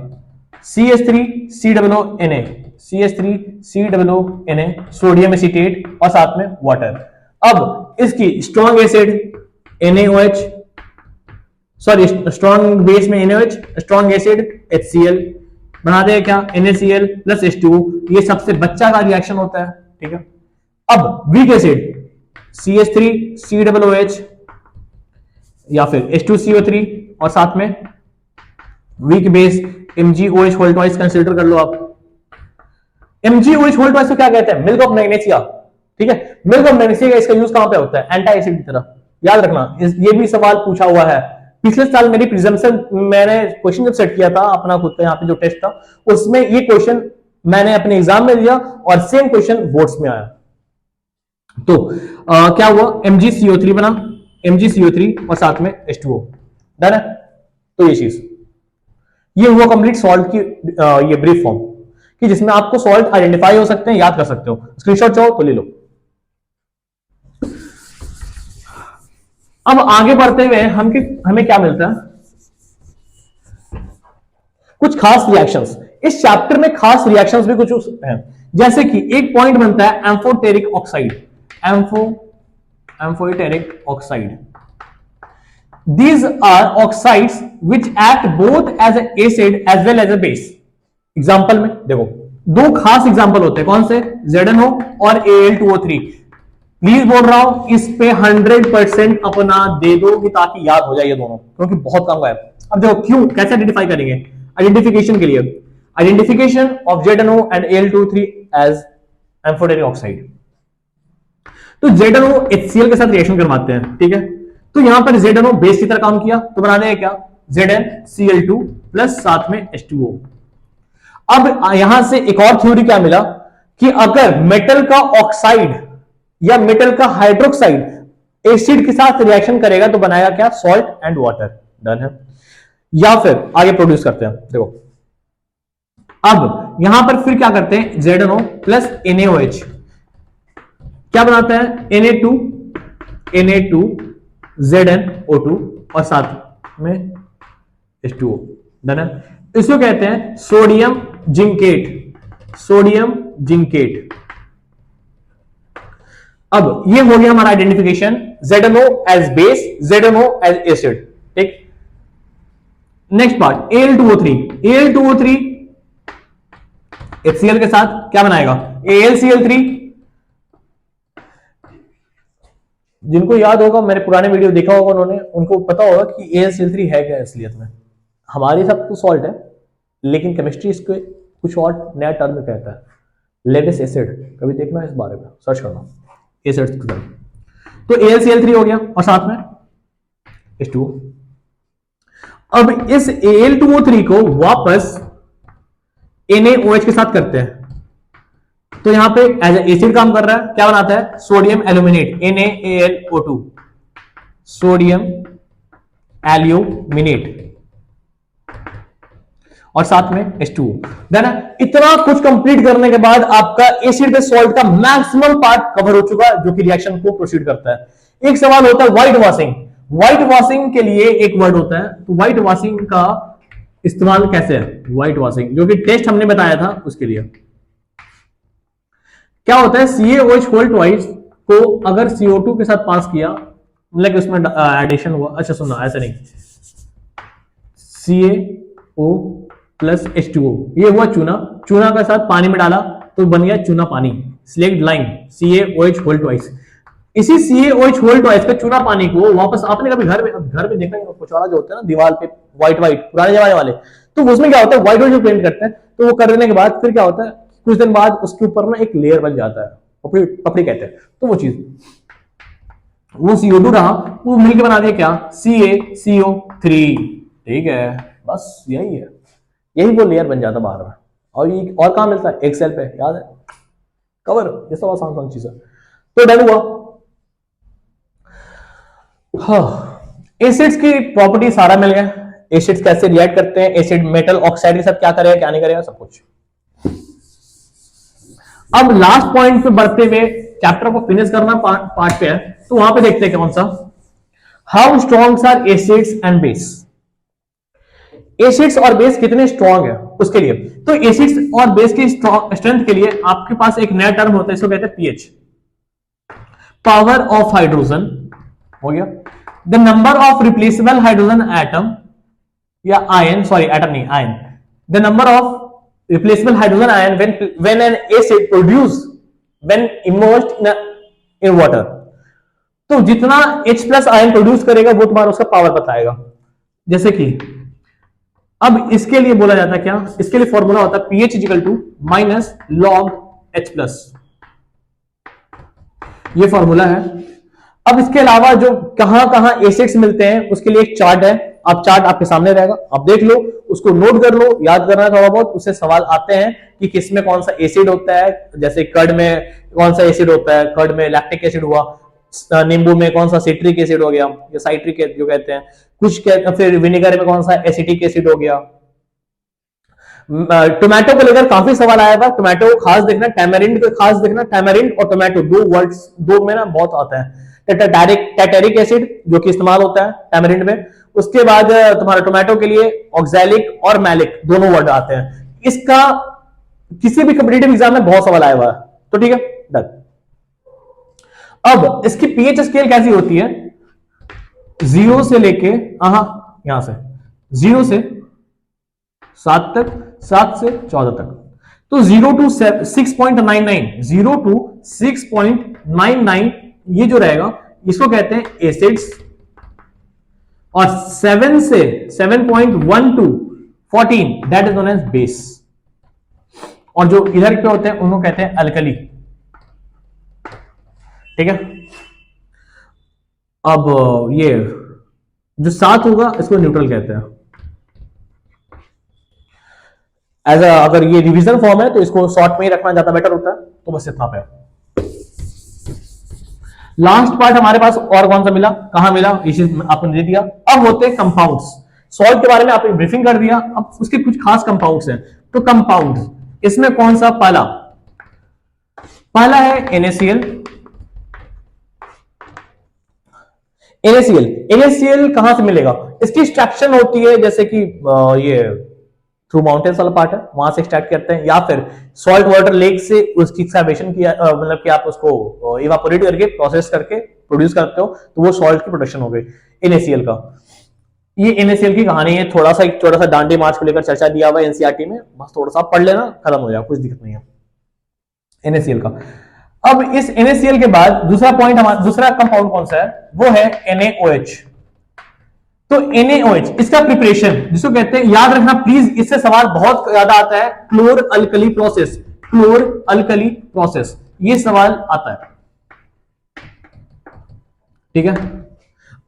CH3COONA सोडियम एसीटेट और साथ में वाटर। अब इसकी strong acid NaOH, sorry strong base में NaOH, स्ट्रॉन्ग एसिड HCl बना देगा क्या, NaCl प्लस H2O। ये सबसे बच्चा का रिएक्शन होता है। ठीक है, अब वीक एसिड CH3COOH या फिर H2CO3 और साथ में weak base MgOH whole twice consider कर लो आप। MgOH होल ट्वाइस को क्या कहते हैं, मिल्क ऑफ मैग्नीशिया। ठीक है, मिल्क ऑफ मैग्नीशिया का इसका यूज कहां पे होता है, एंटी एसिड की तरह। याद रखना, ये भी सवाल पूछा हुआ है पिछले साल। मेरी प्रिजम्पशन, मैंने क्वेश्चन जब सेट किया था अपना खुद का, यहाँ पे जो टेस्ट था उसमें ये क्वेश्चन मैंने अपने एग्जाम में दिया और सेम क्वेश्चन बोर्ड्स में आया। तो क्या हुआ, MgCO3 बना, MgCO3 और साथ में H2O। डन है। तो ये चीज, ये हुआ कंप्लीट सॉल्ट की ये ब्रीफ फॉर्म, कि जिसमें आपको सॉल्ट आइडेंटिफाई हो सकते हैं, याद कर सकते हो। स्क्रीनशॉट चाहो तो ले लो। अब आगे बढ़ते हुए हमें क्या मिलता है, कुछ खास रिएक्शंस। इस चैप्टर में खास रिएक्शंस भी कुछ हैं, जैसे कि एक पॉइंट बनता है amphoteric oxide. Amphoteric oxide, these are oxides which act both as an acid as well as a base। Example में देखो, दो खास एग्जांपल होते हैं, कौन से, ZnO और Al2O3। प्लीज बोल रहा हूं, इस पे 100% अपना दे दो कि ताकि याद हो जाए ये दोनों, क्योंकि बहुत काम है। अब देखो क्यों, कैसे आइडेंटिफाई करेंगे, आइडेंटिफिकेशन के लिए, identification of ZnO and Al2O3 as amphoteric oxide. तो ZnO HCl के साथ रिएक्शन करवाते हैं। ठीक है, तो यहां पर ZnO बेस की तरह काम किया, तो बना देगा क्या, ZnCl2 प्लस साथ में H2O। अब यहां से एक और थ्योरी क्या मिला, कि अगर मेटल का ऑक्साइड या मेटल का हाइड्रोक्साइड एसिड के साथ रिएक्शन करेगा तो बनाएगा क्या, सॉल्ट एंड वाटर। डन है। या फिर आगे प्रोड्यूस करते हैं, देखो अब यहां पर फिर क्या करते हैं, ZnO प्लस NaOH क्या बनाता है, Na2 ZnO2 और साथ में H2O। डन है। इसको कहते हैं सोडियम जिंकेट। अब ये हो गया हमारा identification, ZnO as base, ZnO as acid. ठीक, नेक्स्ट पार्ट Al2O3 HCl के साथ क्या बनाएगा, AlCl3। जिनको याद होगा, मैंने पुराने वीडियो देखा होगा उन्होंने, उनको पता होगा कि AlCl3 है क्या असलियत में। हमारे सब तो सॉल्ट है, लेकिन केमिस्ट्री इसको कुछ और नया टर्म कहता है, लेविस एसिड। कभी देखना इस बारे में, सर्च करना एसिड की तरह। तो AlCl3 हो गया और साथ में H2O। अब इस Al2O3 को वापस NaOH के साथ करते हैं, तो यहां पे एज एसिड काम कर रहा है, क्या बनाता है, sodium aluminate, NaAlO2, sodium aluminate और साथ में H2O। देन इतना कुछ कंप्लीट करने के बाद आपका एसिड बेस सॉल्ट का मैक्सिमम पार्ट कवर हो चुका है, जो कि रिएक्शन को प्रोसीड करता है। एक सवाल होता है व्हाइट वॉशिंग। व्हाइट वॉशिंग के लिए एक वर्ड होता है, तो व्हाइट वॉशिंग का इस्तेमाल कैसे है, व्हाइट वॉशिंग जो कि टेस्ट हमने बताया था उसके लिए क्या होता है, CaOH होल ट्वाइस को अगर CO2 के साथ पास किया, मतलब कि उसमें एडिशन हुआ, अच्छा सुनना ऐसा नहीं, CaO प्लस H2O ये हुआ चूना, चूना के साथ पानी में डाला तो बन गया चूना पानी, slaked lime CaOH whole twice. इसी CaOH होल ट्वाइस का चूना पानी को वापस आपने कभी घर में देखा कुचवाड़ा जो होता है ना दीवार पे व्हाइट पुराने जमाने वाले, तो उसमें क्या होता है व्हाइट जो पेंट करते हैं, तो वो कर देने के बाद फिर क्या होता है कुछ दिन बाद उसके ऊपर ना एक लेयर बन जाता है, पपड़ी कहते हैं, तो वो चीज वो CO2 रहा, वो मिलकर बना दिया क्या CaCO3, ठीक है, बस यही है, यही वो लेयर बन जाता बाहर में। और ये और कहां मिलता है, एक सेल पे, याद है, कवर, ये सब आसान चीज है। तो डन हुआ। हाँ, एसिड्स की प्रॉपर्टी सारा मिल गया, एसिड्स कैसे रिएक्ट करते हैं, एसिड मेटल ऑक्साइड के साथ क्या करेगा क्या नहीं करेगा सब कुछ। अब लास्ट पॉइंट पे बढ़ते हुए चैप्टर को फिनिश करना पार्ट पे है, तो वहां पे देखते हैं कौन सा, how strong are acids and base, acids और बेस कितने स्ट्रॉन्ग है उसके लिए। तो एसिड्स और बेस की स्ट्रेंथ के लिए आपके पास एक नया टर्म होता है, इसको कहते हैं पीएच, पावर ऑफ हाइड्रोजन हो गया, the number of replaceable hydrogen atom या आयन, सॉरी एटम नहीं ion, the number of replaceable hydrogen ion when an acid produced when immersed in water, तो जितना H प्लस आयन प्रोड्यूस करेगा वो तुम्हारा उसका पावर बताएगा। जैसे कि अब इसके लिए बोला जाता है क्या, इसके लिए फॉर्मूला होता है pH equal to minus log H plus, ये फॉर्मूला है। अब इसके अलावा जो कहां कहां एसिड्स मिलते हैं उसके लिए एक चार्ट है, आप चार्ट आपके सामने रहेगा, आप देख लो, उसको नोट कर लो, याद करना थोड़ा बहुत, उससे सवाल आते हैं कि किसमें कौन सा एसिड होता है, जैसे कर्ड में कौन सा एसिड होता है, कर्ड में लैक्टिक एसिड हुआ, नींबू में कौन सा सिट्रिक एसिड हो गया या साइट्रिक जो कहते हैं, कुछ फिर विनेगर में कौन सा एसिटिक एसिड हो गया। टोमेटो को लेकर काफी सवाल आया था, टोमेटो को खास देखना, टैमरिंड को खास देखना, टैमरिंड और टोमेटो दो वर्ड्स दो में ना बहुत आता है, टैटेरिक एसिड जो कि इस्तेमाल होता है टैमरिंड में, उसके बाद तुम्हारा टोमेटो के लिए ऑक्सैलिक और मैलिक दोनों वर्ड आते हैं। इसका किसी भी कॉम्पिटिटिव एग्जाम में बहुत सवाल आया हुआ है, तो ठीक है डन। अब इसकी पीएच स्केल कैसी होती है, 0 से लेके यहां से 0 से 7 तक, 7 से 14 तक, तो 0 टू 6.99, 0 टू 6.99 ये जो रहेगा इसको कहते हैं एसिड्स, और 7 से 7.1 to 14 that is known as base, और जो इधर पे होते हैं उनको कहते हैं अल्कली, ठीक है। अब ये जो 7 होगा इसको न्यूट्रल कहते हैं। अगर ये रिवीजन फॉर्म है तो इसको शॉर्ट में ही रखना ज्यादा बेटर होता है, तो बस इतना पे। लास्ट पार्ट हमारे पास और कौन सा मिला, कहां मिला, इसे आपने दे दिया। अब होते हैं कंपाउंड्स, सॉल्ट के बारे में आपने ब्रीफिंग कर दिया, अब उसके कुछ खास कंपाउंड्स हैं। तो कंपाउंड्स इसमें कौन सा, पहला है NaCl। NaCl कहां से मिलेगा, इसकी एक्सट्रैक्शन होती है जैसे कि ये थ्रू माउंटेन्स वाला पार्ट है वहां से एक्सट्रैक्ट करते हैं, या फिर सॉल्ट वाटर लेक से उसकी एक्सट्रैक्शन किया, मतलब कि आप उसको इवापोरेट करके प्रोसेस करके प्रोड्यूस करते हो, तो वो सॉल्ट की प्रोडक्शन हो गई NaCl का। ये NaCl की कहानी है, थोड़ा सा एक छोटा सा डांडे मार्च को लेकर चर्चा दिया हुआ है NCERT में, बस थोड़ा सा पढ़ लेना, खत्म हो जाएगा, कुछ दिक्कत नहीं है NaCl का। अब इस NaCl के बाद दूसरा पॉइंट हमारा, दूसरा कंपाउंड कौन सा है, वो है NaOH। तो NaOH इसका प्रिपरेशन जिसको कहते हैं, याद रखना प्लीज, इससे सवाल बहुत ज्यादा आता है, क्लोर अल्कली प्रोसेस, क्लोर अल्कली प्रोसेस, ये सवाल आता है, ठीक है।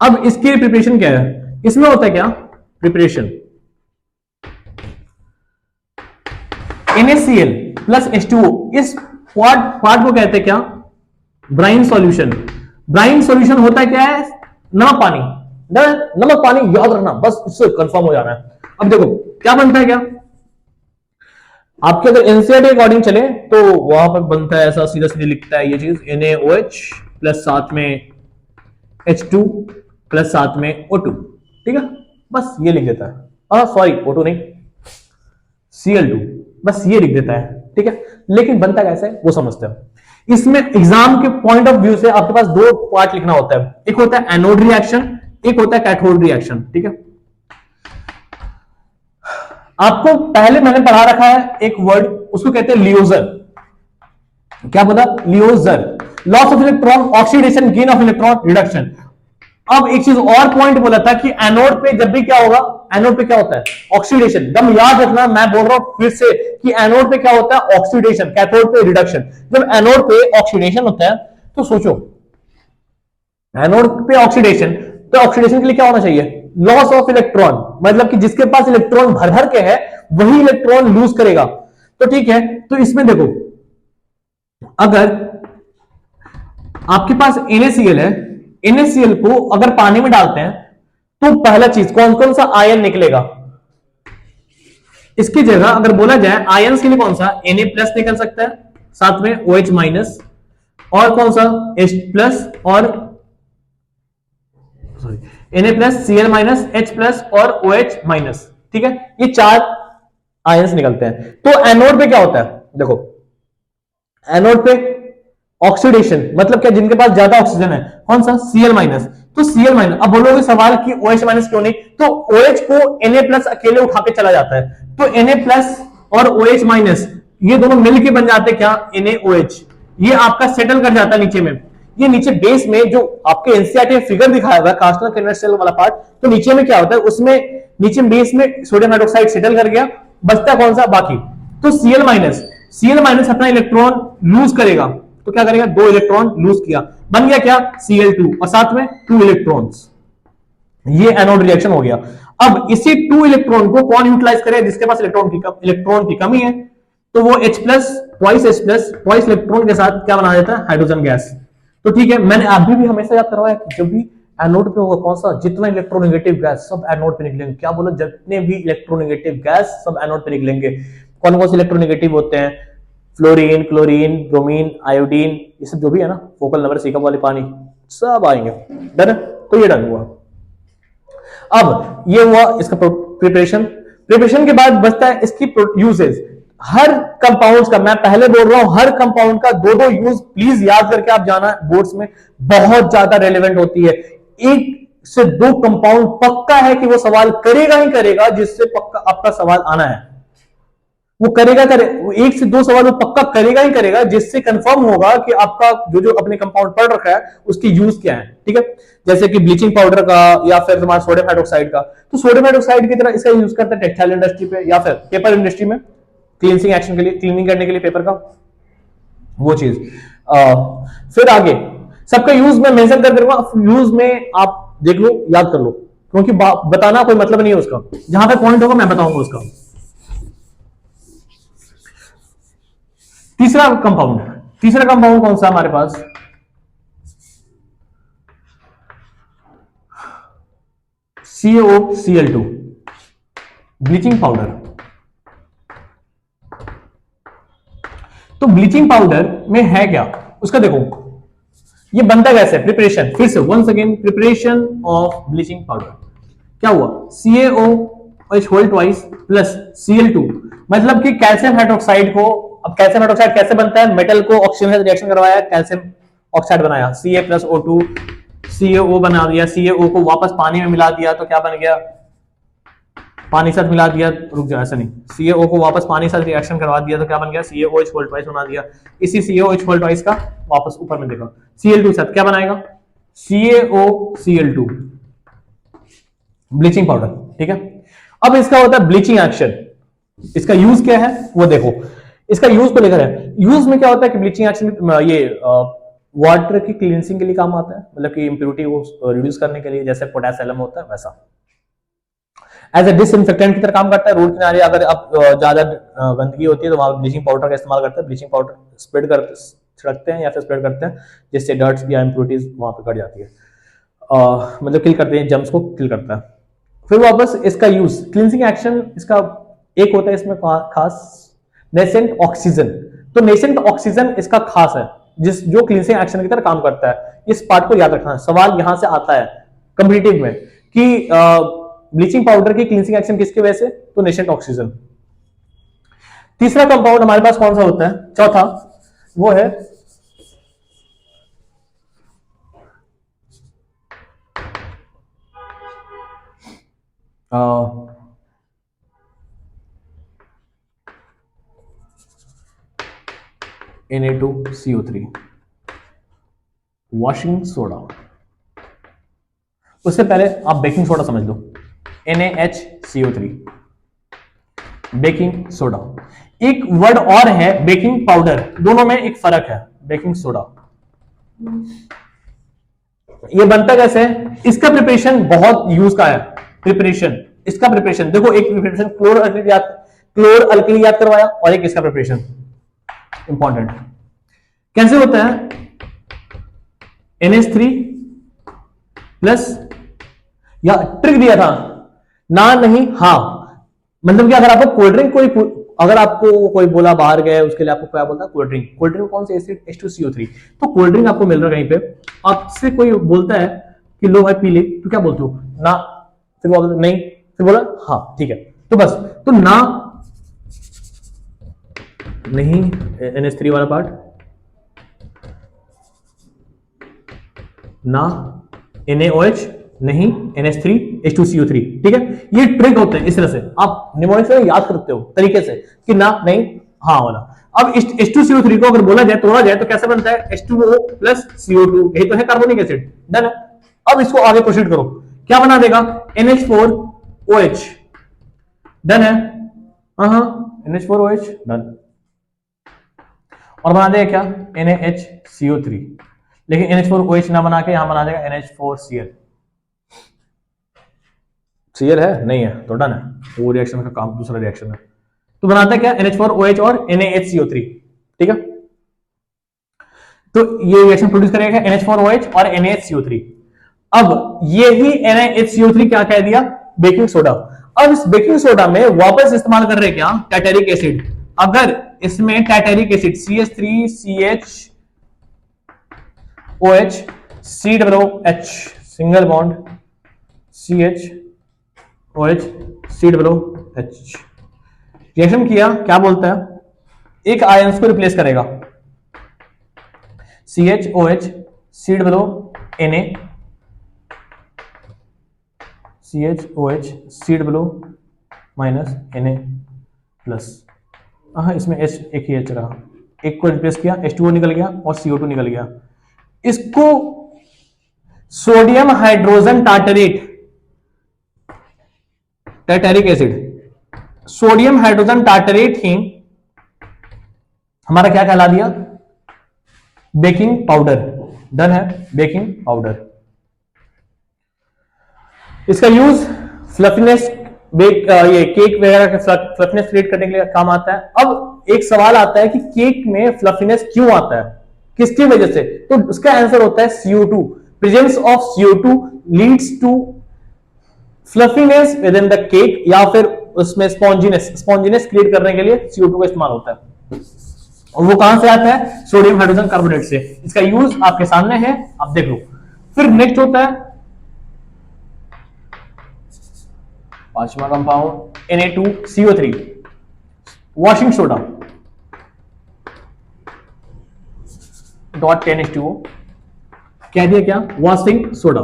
अब इसकी प्रिपरेशन क्या है, इसमें होता है क्या प्रिपरेशन, NaCl प्लस H2O, इस पार्ट को कहते हैं क्या, ब्राइन सॉल्यूशन। ब्राइन सॉल्यूशन होता है क्या है, नमक पानी, नमक पानी याद रखना, बस इससे कंफर्म हो जाना है। अब देखो क्या बनता है, क्या आपके अगर NCERT अकॉर्डिंग चले तो वहां पर बनता है ऐसा, सीधा सीधा लिखता है ये चीज NaOH प्लस साथ में H2 प्लस साथ में O2, ठीक है, बस ये लिख देता है, सॉरी O2 नहीं, Cl2, बस ये लिख देता है, ठीक है। लेकिन बनता कैसे है वो समझते हैं। इसमें एग्जाम के पॉइंट ऑफ व्यू से आपके पास दो पार्ट लिखना होता है, एक होता है एनोड रिएक्शन, एक होता है कैथोड रिएक्शन, ठीक है। आपको पहले मैंने पढ़ा रखा है एक वर्ड, उसको कहते हैं लियोजर। क्या बोला? लियोजर, loss of electron, oxidation, gain of electron, reduction. अब एक चीज और पॉइंट बोला था कि एनोड पे जब भी क्या होगा, एनोड पे क्या होता है? ऑक्सीडेशन। एकदम याद रखना, मैं बोल रहा हूं फिर से कि एनोड पे क्या होता है? ऑक्सीडेशन, कैथोड पे रिडक्शन। जब एनोड पे ऑक्सीडेशन होता है तो सोचो, एनोड पे ऑक्सीडेशन, तो ऑक्सीडेशन के लिए क्या होना चाहिए? लॉस ऑफ इलेक्ट्रॉन, मतलब कि जिसके पास इलेक्ट्रॉन भर भर के है वही इलेक्ट्रॉन लूज करेगा। तो ठीक है, तो इसमें देखो, अगर आपके पास NaCl है, NaCl को अगर पानी में डालते हैं तो पहला चीज कौन कौन सा आयन निकलेगा? इसकी जगह अगर बोला जाए आयंस के लिए कौन सा? Na प्लस निकल सकता है, साथ में OH माइनस, और कौन सा? H प्लस, और sorry Na plus, Cl minus, H plus और OH माइनस, ठीक है। ये चार आयंस निकलते हैं। तो एनोड पे क्या होता है? देखो, एनोड पे ऑक्सीडेशन, मतलब क्या? जिनके पास ज्यादा ऑक्सीजन है, कौन सा? Cl minus. तो Cl माइनस, अब बोलोगे सवाल कि OH माइनस क्यों नहीं? तो OH को Na प्लस अकेले उठा के चला जाता है, तो Na प्लस और OH माइनस ये दोनों मिलके बन जाते क्या? NaOH। ये आपका सेटल कर जाता है नीचे में। ये नीचे बेस में जो आपके एनसीईआरटी में फिगर दिखाया हुआ है कार्स्टर कन्वर्सेल वाला पार्ट, तो नीचे में क्या होता है? उसमें नीचे बेस में सोडियम हाइड्रोक्साइड सेटल कर गया, बचता कौन सा? बाकी। तो Cl माइनस, Cl माइनस अपना इलेक्ट्रॉन लूज करेगा, तो क्या करेगा? 2 इलेक्ट्रॉन लूज किया, बन गया क्या? Cl2, और साथ में 2 इलेक्ट्रॉन्स। ये एनोड रिएक्शन हो गया। अब इसी 2 इलेक्ट्रॉन को कौन यूटिलाइज करे? जिसके पास इलेक्ट्रॉन की कमी है, तो वो H plus, twice H plus, twice electron के साथ क्या बना देता है? Hydrogen gas. तो ठीक है, मैंने अभी भी हमेशा याद करवाया कि जब भी एनोड पे होगा कौन सा? जितना इलेक्ट्रोनेगेटिव गैस सब एनोड पे निकलेंगे। क्या बोला? जितने भी इलेक्ट्रोनेगेटिव गैस सब एनोड पे निकलेंगे। कौन कौन से इलेक्ट्रोनेगेटिव होते हैं? फ्लोरीन, क्लोरीन, ब्रोमीन, आयोडीन, ये सब जो भी है ना, फोकल नंबर, सीकम वाले पानी, सब आएंगे। डन? तो ये डन हुआ। अब ये हुआ इसका प्रिपरेशन। प्रिपरेशन के बाद बचता है इसकी यूजेस। हर कंपाउंड्स का, मैं पहले बोल रहा हूं, हर कंपाउंड का 2-2 यूज प्लीज याद करके आप जाना, बोर्ड्स में बहुत ज्यादा रेलेवेंट होती है। 1 से 2 कंपाउंड पक्का है कि वो सवाल करेगा ही करेगा, जिससे पक्का आपका सवाल आना है। वो करेगा, वो 1 से 2 सवाल वो पक्का करेगा ही करेगा, जिससे कंफर्म होगा कि आपका जो अपने कंपाउंड पढ़ रखा है उसकी यूज क्या है, ठीक है। जैसे कि ब्लीचिंग पाउडर का, या फिर तुम्हारा सोडियम हाइड्रोक्साइड का, तो सोडियम हाइड्रोक्साइड की तरह इसका यूज करते हैं टेक्सटाइल इंडस्ट्री पे, या फिर पेपर इंडस्ट्री में क्लींसिंग एक्शन के लिए, क्लीनिंग करने के लिए पेपर का, वो चीज। फिर आगे सबका यूज मैं मेंशन कर दूंगा, यूज में आप देख लो, याद कर लो, क्योंकि बताना कोई मतलब नहीं है उसका, जहां पे पॉइंट होगा मैं बताऊंगा उसका। तीसरा कंपाउंड कौन सा हमारे पास? CaOCl2, bleaching powder. तो ब्लीचिंग पाउडर में है क्या उसका? देखो, ये बनता कैसे? प्रिपरेशन, फिर से once again, preparation of bleaching powder. क्या हुआ? CaOH whole twice plus Cl2, मतलब कि कैल्शियम हाइड्रोक्साइड को, अब कैल्शियम हाइड्रोक्साइड कैसे बनता है? मेटल को ऑक्सीजन से रिएक्शन करवाया, कैल्शियम ऑक्साइड बनाया, Ca प्लस O2, CaO बना दिया, CaO को वापस पानी में मिला दिया, तो क्या बन गया? पानी साथ मिला दिया, रुक जाओ ऐसा नहीं, CaO को वापस पानी साथ रिएक्शन करवा दिया, तो क्या बन गया? CaOH होल ट्वाइस बना दिया। इसी CaOH होल ट्वाइस का वापस ऊपर में देखो, Cl2 साथ क्या बनाएगा? CaOCl2, ब्लीचिंग पाउडर, ठीक है। अब इसका होता है ब्लीचिंग एक्शन। इसका यूज क्या है वो देखो, इसका यूज को लेकर है। यूज में क्या होता है कि ब्लीचिंग एक्शन ये वाटर की क्लींसिंग के लिए काम आता है, मतलब कि इंप्योरिटी को रिड्यूस करने के लिए, जैसे पोटेशियम एलम होता है वैसा। एज ए डिसइंफेक्टेंट की तरह काम करता है। रोड किनारे अगर आप ज्यादा गंदगी होती है तो वहां ब्लीचिंग पाउडर का इस्तेमाल करते हैं। ब्लीचिंग पाउडर स्प्रेड कर छिड़कते हैं या फिर स्प्रेड करते हैं, जिससे डर्ट्स या इंप्योरिटीज वहां पे कट जाती है, मतलब किल करते हैं, जम्स को किल करता है। फिर वापस इसका यूज क्लींसिंग एक्शन, इसका एक होता है इसमें खास नेसेंट ऑक्सीजन। तो नेसेंट ऑक्सीजन इसका खास है, जो क्लींसिंग एक्शन की तरह काम करता है। इस पार्ट को याद रखना है, सवाल यहां से आता है। कंपेटिटिव में कि ब्लीचिंग पाउडर की क्लींसिंग एक्शन किसकी वजह से, तो नेशेंट ऑक्सीजन। तीसरा कंपाउंड हमारे पास कौन सा होता है, चौथा, वो है Na2CO3, वॉशिंग सोडा। उससे पहले आप बेकिंग सोडा समझ लो, NaHCO3, बेकिंग सोडा। एक वर्ड और है बेकिंग पाउडर, दोनों में एक फर्क है। बेकिंग सोडा ये बनता कैसे है, इसका प्रिपरेशन बहुत यूज का है। प्रिपरेशन, इसका प्रिपरेशन देखो, एक प्रिपरेशन क्लोर अल्कली याद करवाया, और एक इसका प्रिपरेशन इंपॉर्टेंट कैसे होता है, NH3 प्लस, या ट्रिक दिया था ना, नहीं हाँ, मतलब कि अगर आपको कोल्ड ड्रिंक अगर आपको कोई बोला बाहर गए, उसके लिए आपको क्या बोलता है, कोल्ड ड्रिंक। कोल्ड ड्रिंक कौन से, एसिड H2CO3। तो कोल्ड ड्रिंक आपको मिल रहा है कहीं पे, आपसे कोई बोलता है कि लो भाई पी ले, तो क्या बोलते हो, ना, फिर बोला नहीं, फिर बोला हाँ ठीक है, तो बस, तो ना, नहीं NH3 वाला पार्ट, ना NaOH, नहीं NH3 H2CO3, ठीक है। ये ट्रिक होते हैं, इस तरह से आप निमोनिक्स में याद करते हो तरीके से कि ना, नहीं, हाँ वाला। अब H2CO3 को अगर बोला जाए, तोड़ा जाए, तो कैसे बनता है, H2O प्लस CO2, यही तो है कार्बोनिक एसिड, डन है। अब इसको आगे प्रोसीड करो, क्या बना देगा, NH4OH, डन है, NH4OH डन, और बना देगा क्या, NaHCO3, लेकिन NH4OH ना बना के यहां बना देगा NH4Cl। Cl है नहीं है तो डन है, वो रिएक्शन का काम दूसरा रिएक्शन है। तो बनाता है क्या, NH4OH और NaHCO3, ठीक है। तो ये रिएक्शन प्रोड्यूस करेगा NH4OH और NaHCO3। अब ये ही NaHCO3 क्या कह दिया, बेकिंग सोडा। अब इस बेकिंग सोडा में वापस इस्तेमाल कर रहे हैं क्या, टाइटेरिक एसिड। अगर इसमें tartaric acid CH3CHOH COOH single bond CHOH COOH reaction किया, क्या बोलता है, एक आयंस को रिप्लेस करेगा, CHOH COONA CHOH COO minus Na plus, हाँ इसमें H एक ही H रहा, एक को रिप्लेस किया, H2O निकल गया और CO2 निकल गया। इसको sodium hydrogen tartrate, tartaric acid, sodium hydrogen tartrate ही हमारा क्या कहला दिया, बेकिंग पाउडर, डन है, बेकिंग पाउडर। इसका यूज फ्लफीनेस, ये केक वगैरह का फ्लफीनेस क्रिएट करने के लिए काम आता है। अब एक सवाल आता है कि केक में फ्लफीनेस क्यों आता है, किसकी वजह से, तो उसका आंसर होता है CO2। Presence of CO2 leads to fluffiness with in the cake, या फिर उसमें स्पॉन्जीनेस क्रिएट करने के लिए CO2 का इस्तेमाल होता है। और वो कहां से आता है, सोडियम हाइड्रोजन कार्बोनेट से। इसका यूज आपके सामने है, आप देख लो। फिर नेक्स्ट होता है पांचवा compound Na2CO3, washing soda, dot 10H2O, कह दिया क्या, वॉशिंग सोडा।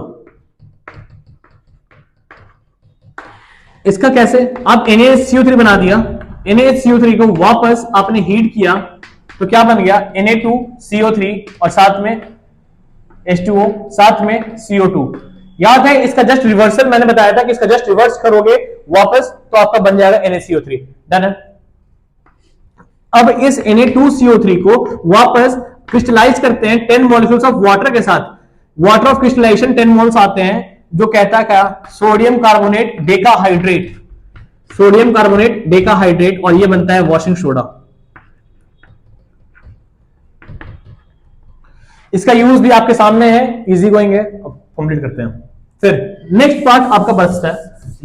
इसका कैसे, आप NaCO3 बना दिया, NaCO3 को वापस आपने हीट किया तो क्या बन गया, Na2CO3 और साथ में H2O, साथ में CO2। याद है इसका जस्ट रिवर्सल मैंने बताया था कि इसका जस्ट रिवर्स करोगे वापस तो आपका बन जाएगा NaCO3, डन है। अब इस Na2CO3 को वापस क्रिस्टलाइज करते हैं 10 मॉलिक्यूल्स ऑफ वाटर के साथ। वाटर ऑफ क्रिस्टलाइजेशन 10 मोल्स आते हैं, जो कहता है क्या, sodium carbonate decahydrate, sodium carbonate decahydrate, और ये बनता है वॉशिंग सोडा। इसका यूज भी आपके सामने है, इजी गोइंग है, अब कंप्लीट करते हैं। फिर नेक्स्ट पार्ट आपका बचता है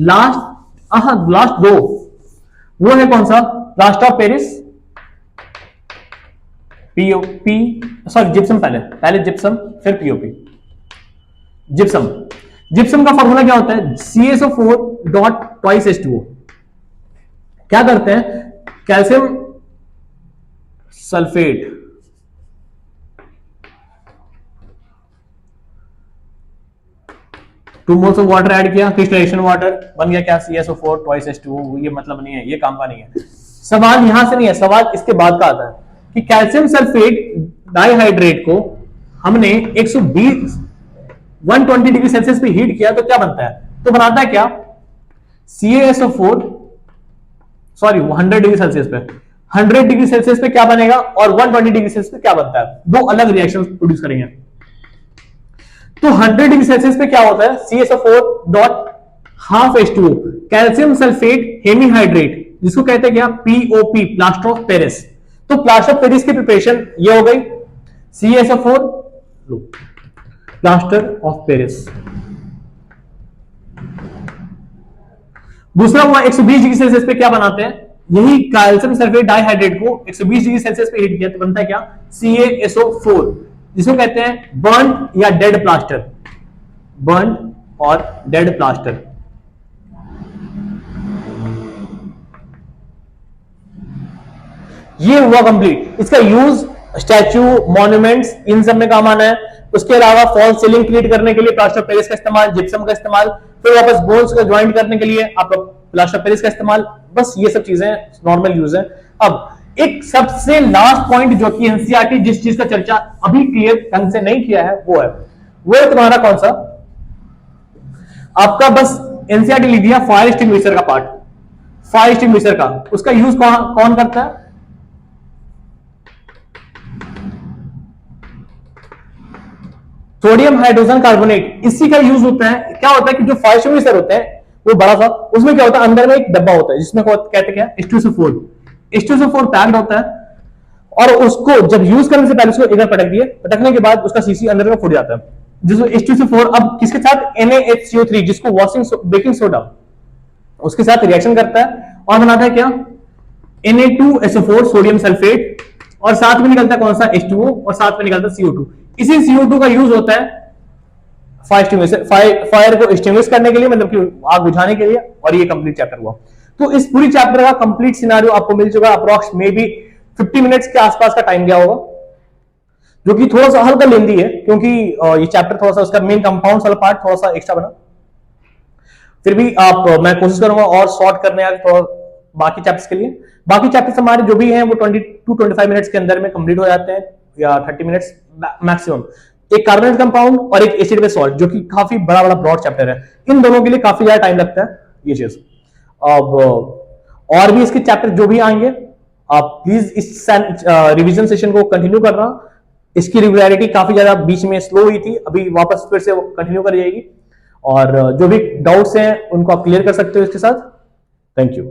लास्ट दो, वो है कौन सा, प्लास्टर ऑफ पेरिस, जिप्सम, पहले जिप्सम फिर पीओपी। जिप्सम, जिप्सम का फॉर्मूला क्या होता है, CaSO4 डॉट ट्वाइस H2O। क्या करते हैं, calcium sulphate two moles of water add किया, क्रिस्टलाइजेशन वाटर बन गया क्या, CaSO4 ट्वाइस H2O। ये मतलब नहीं है, ये काम का नहीं है। सवाल यहां से नहीं है, सवाल इसके बाद का आता है कि कैल्शियम सल्फेट डाइहाइड्रेट को हमने 120 डिग्री सेल्सियस पे हीट किया तो क्या बनता है, तो बनाता है क्या, CaSO4 सॉरी 100 डिग्री सेल्सियस पे, 100 डिग्री सेल्सियस पे क्या बनेगा और 120 डिग्री सेल्सियस पे क्या बनता है, दो अलग रिएक्शन प्रोड्यूस करेंगे। तो 100 डिग्री सेल्सियस पे क्या होता है, CaSO4 dot half H2O, calcium sulphate hemihydrate, जिसको कहते हैं क्या, POP, प्लास्टर ऑफ पेरिस। तो प्लास्टर ऑफ पेरिस की प्रिपरेशन ये हो गई, CaSO4 प्लास्टर ऑफ पेरिस। दूसरा हुआ 120 डिग्री सेल्सियस पे क्या बनाते हैं, यही कैल्शियम सल्फेट डाइहाइड्रेट को 120 डिग्री सेल्सियस पे हीट किया तो बनता है क्या, CaSO4, जिसको कहते हैं बर्न या डेड प्लास्टर, बर्न और डेड प्लास्टर। ये हुआ कंप्लीट। इसका यूज स्टैच्यू, मॉन्यूमेंट्स, इन सब में काम आना है। उसके अलावा फॉल सीलिंग क्रिएट करने के लिए प्लास्टर ऑफ पेरिस का इस्तेमाल, जिप्सम का इस्तेमाल, फिर वापस बोन्स को ज्वाइंट करने के लिए आप प्लास्टर ऑफ पेरिस का इस्तेमाल। बस ये सब चीजें नॉर्मल यूज है। अब एक सबसे लास्ट पॉइंट जो कि एनसीईआरटी जिस चीज का चर्चा अभी क्लियर ढंग से नहीं किया है वो तुम्हारा कौन सा, आपका बस एनसीईआरटी लिख दिया फायर एक्सटिंग्विशर का पार्ट, फायर एक्सटिंग्विशर का, उसका यूज कौन करता है, सोडियम हाइड्रोजन कार्बोनेट, इसी का यूज होता है। क्या होता है कि जो फायर एक्सटिंग्विशर होते हैं वो बड़ा सा, उसमें क्या होता है, अंदर में एक डब्बा होता है जिसमें कहते क्या, H2SO4 पैक्ड होता है, और उसको जब यूज करने से पहले उसको एक बार पटक दिए, पटकने के बाद उसका सीसी अंदर का फूट जाता है, जिसमें H2SO4 अब किसके साथ, NaHCO3, जिसको वॉशिंग बेकिंग सोडा, उसके साथ रिएक्शन करता है और बनाता है क्या, Na2SO4 सोडियम सल्फेट, और साथ में निकलता है कौन सा, H2O, और साथ में निकलता है CO2। इसी CO2 का यूज होता है फायर को एक्सटिंग्विश करने के लिए, मतलब कि आग बुझाने के लिए। और ये कंप्लीट चैप्टर हुआ। तो इस पूरी चैप्टर का कंप्लीट सिनेरियो आपको मिल चुका है। अप्रॉक्स मे बी 50 मिनट्स के आसपास का टाइम गया होगा, जो कि थोड़ा सा हल्का लेंदी है, क्योंकि ये चैप्टर थोड़ा सा, उसका मेन कंपाउंड वाला पार्ट थोड़ा सा एक्स्ट्रा बना। फिर भी मैं कोशिश करूंगा और शॉर्ट करने यार थोड़ा बाकी चैप्टर्स के लिए। बाकी चैप्टर्स हमारे जो भी हैं वो 22-25 मिनट्स के अंदर में कंप्लीट हो जाते हैं, या 30 मिनट्स मैक्सिमम। एक कार्बोनेट कंपाउंड और एक एसिड बेस सॉल्ट, जो कि काफी बड़ा बड़ा ब्रॉड चैप्टर है, इन दोनों के लिए काफी ज्यादा टाइम लगता है ये चीज। अब और भी इसके चैप्टर जो भी आएंगे, आप प्लीज इस रिवीजन सेशन को कंटिन्यू करना। इसकी रेगुलरिटी काफी ज्यादा बीच में स्लो हुई थी, अभी वापस फिर से कंटिन्यू कर जाएगी। और जो भी डाउट्स हैं उनको आप क्लियर कर सकते हो इसके साथ। Thank you.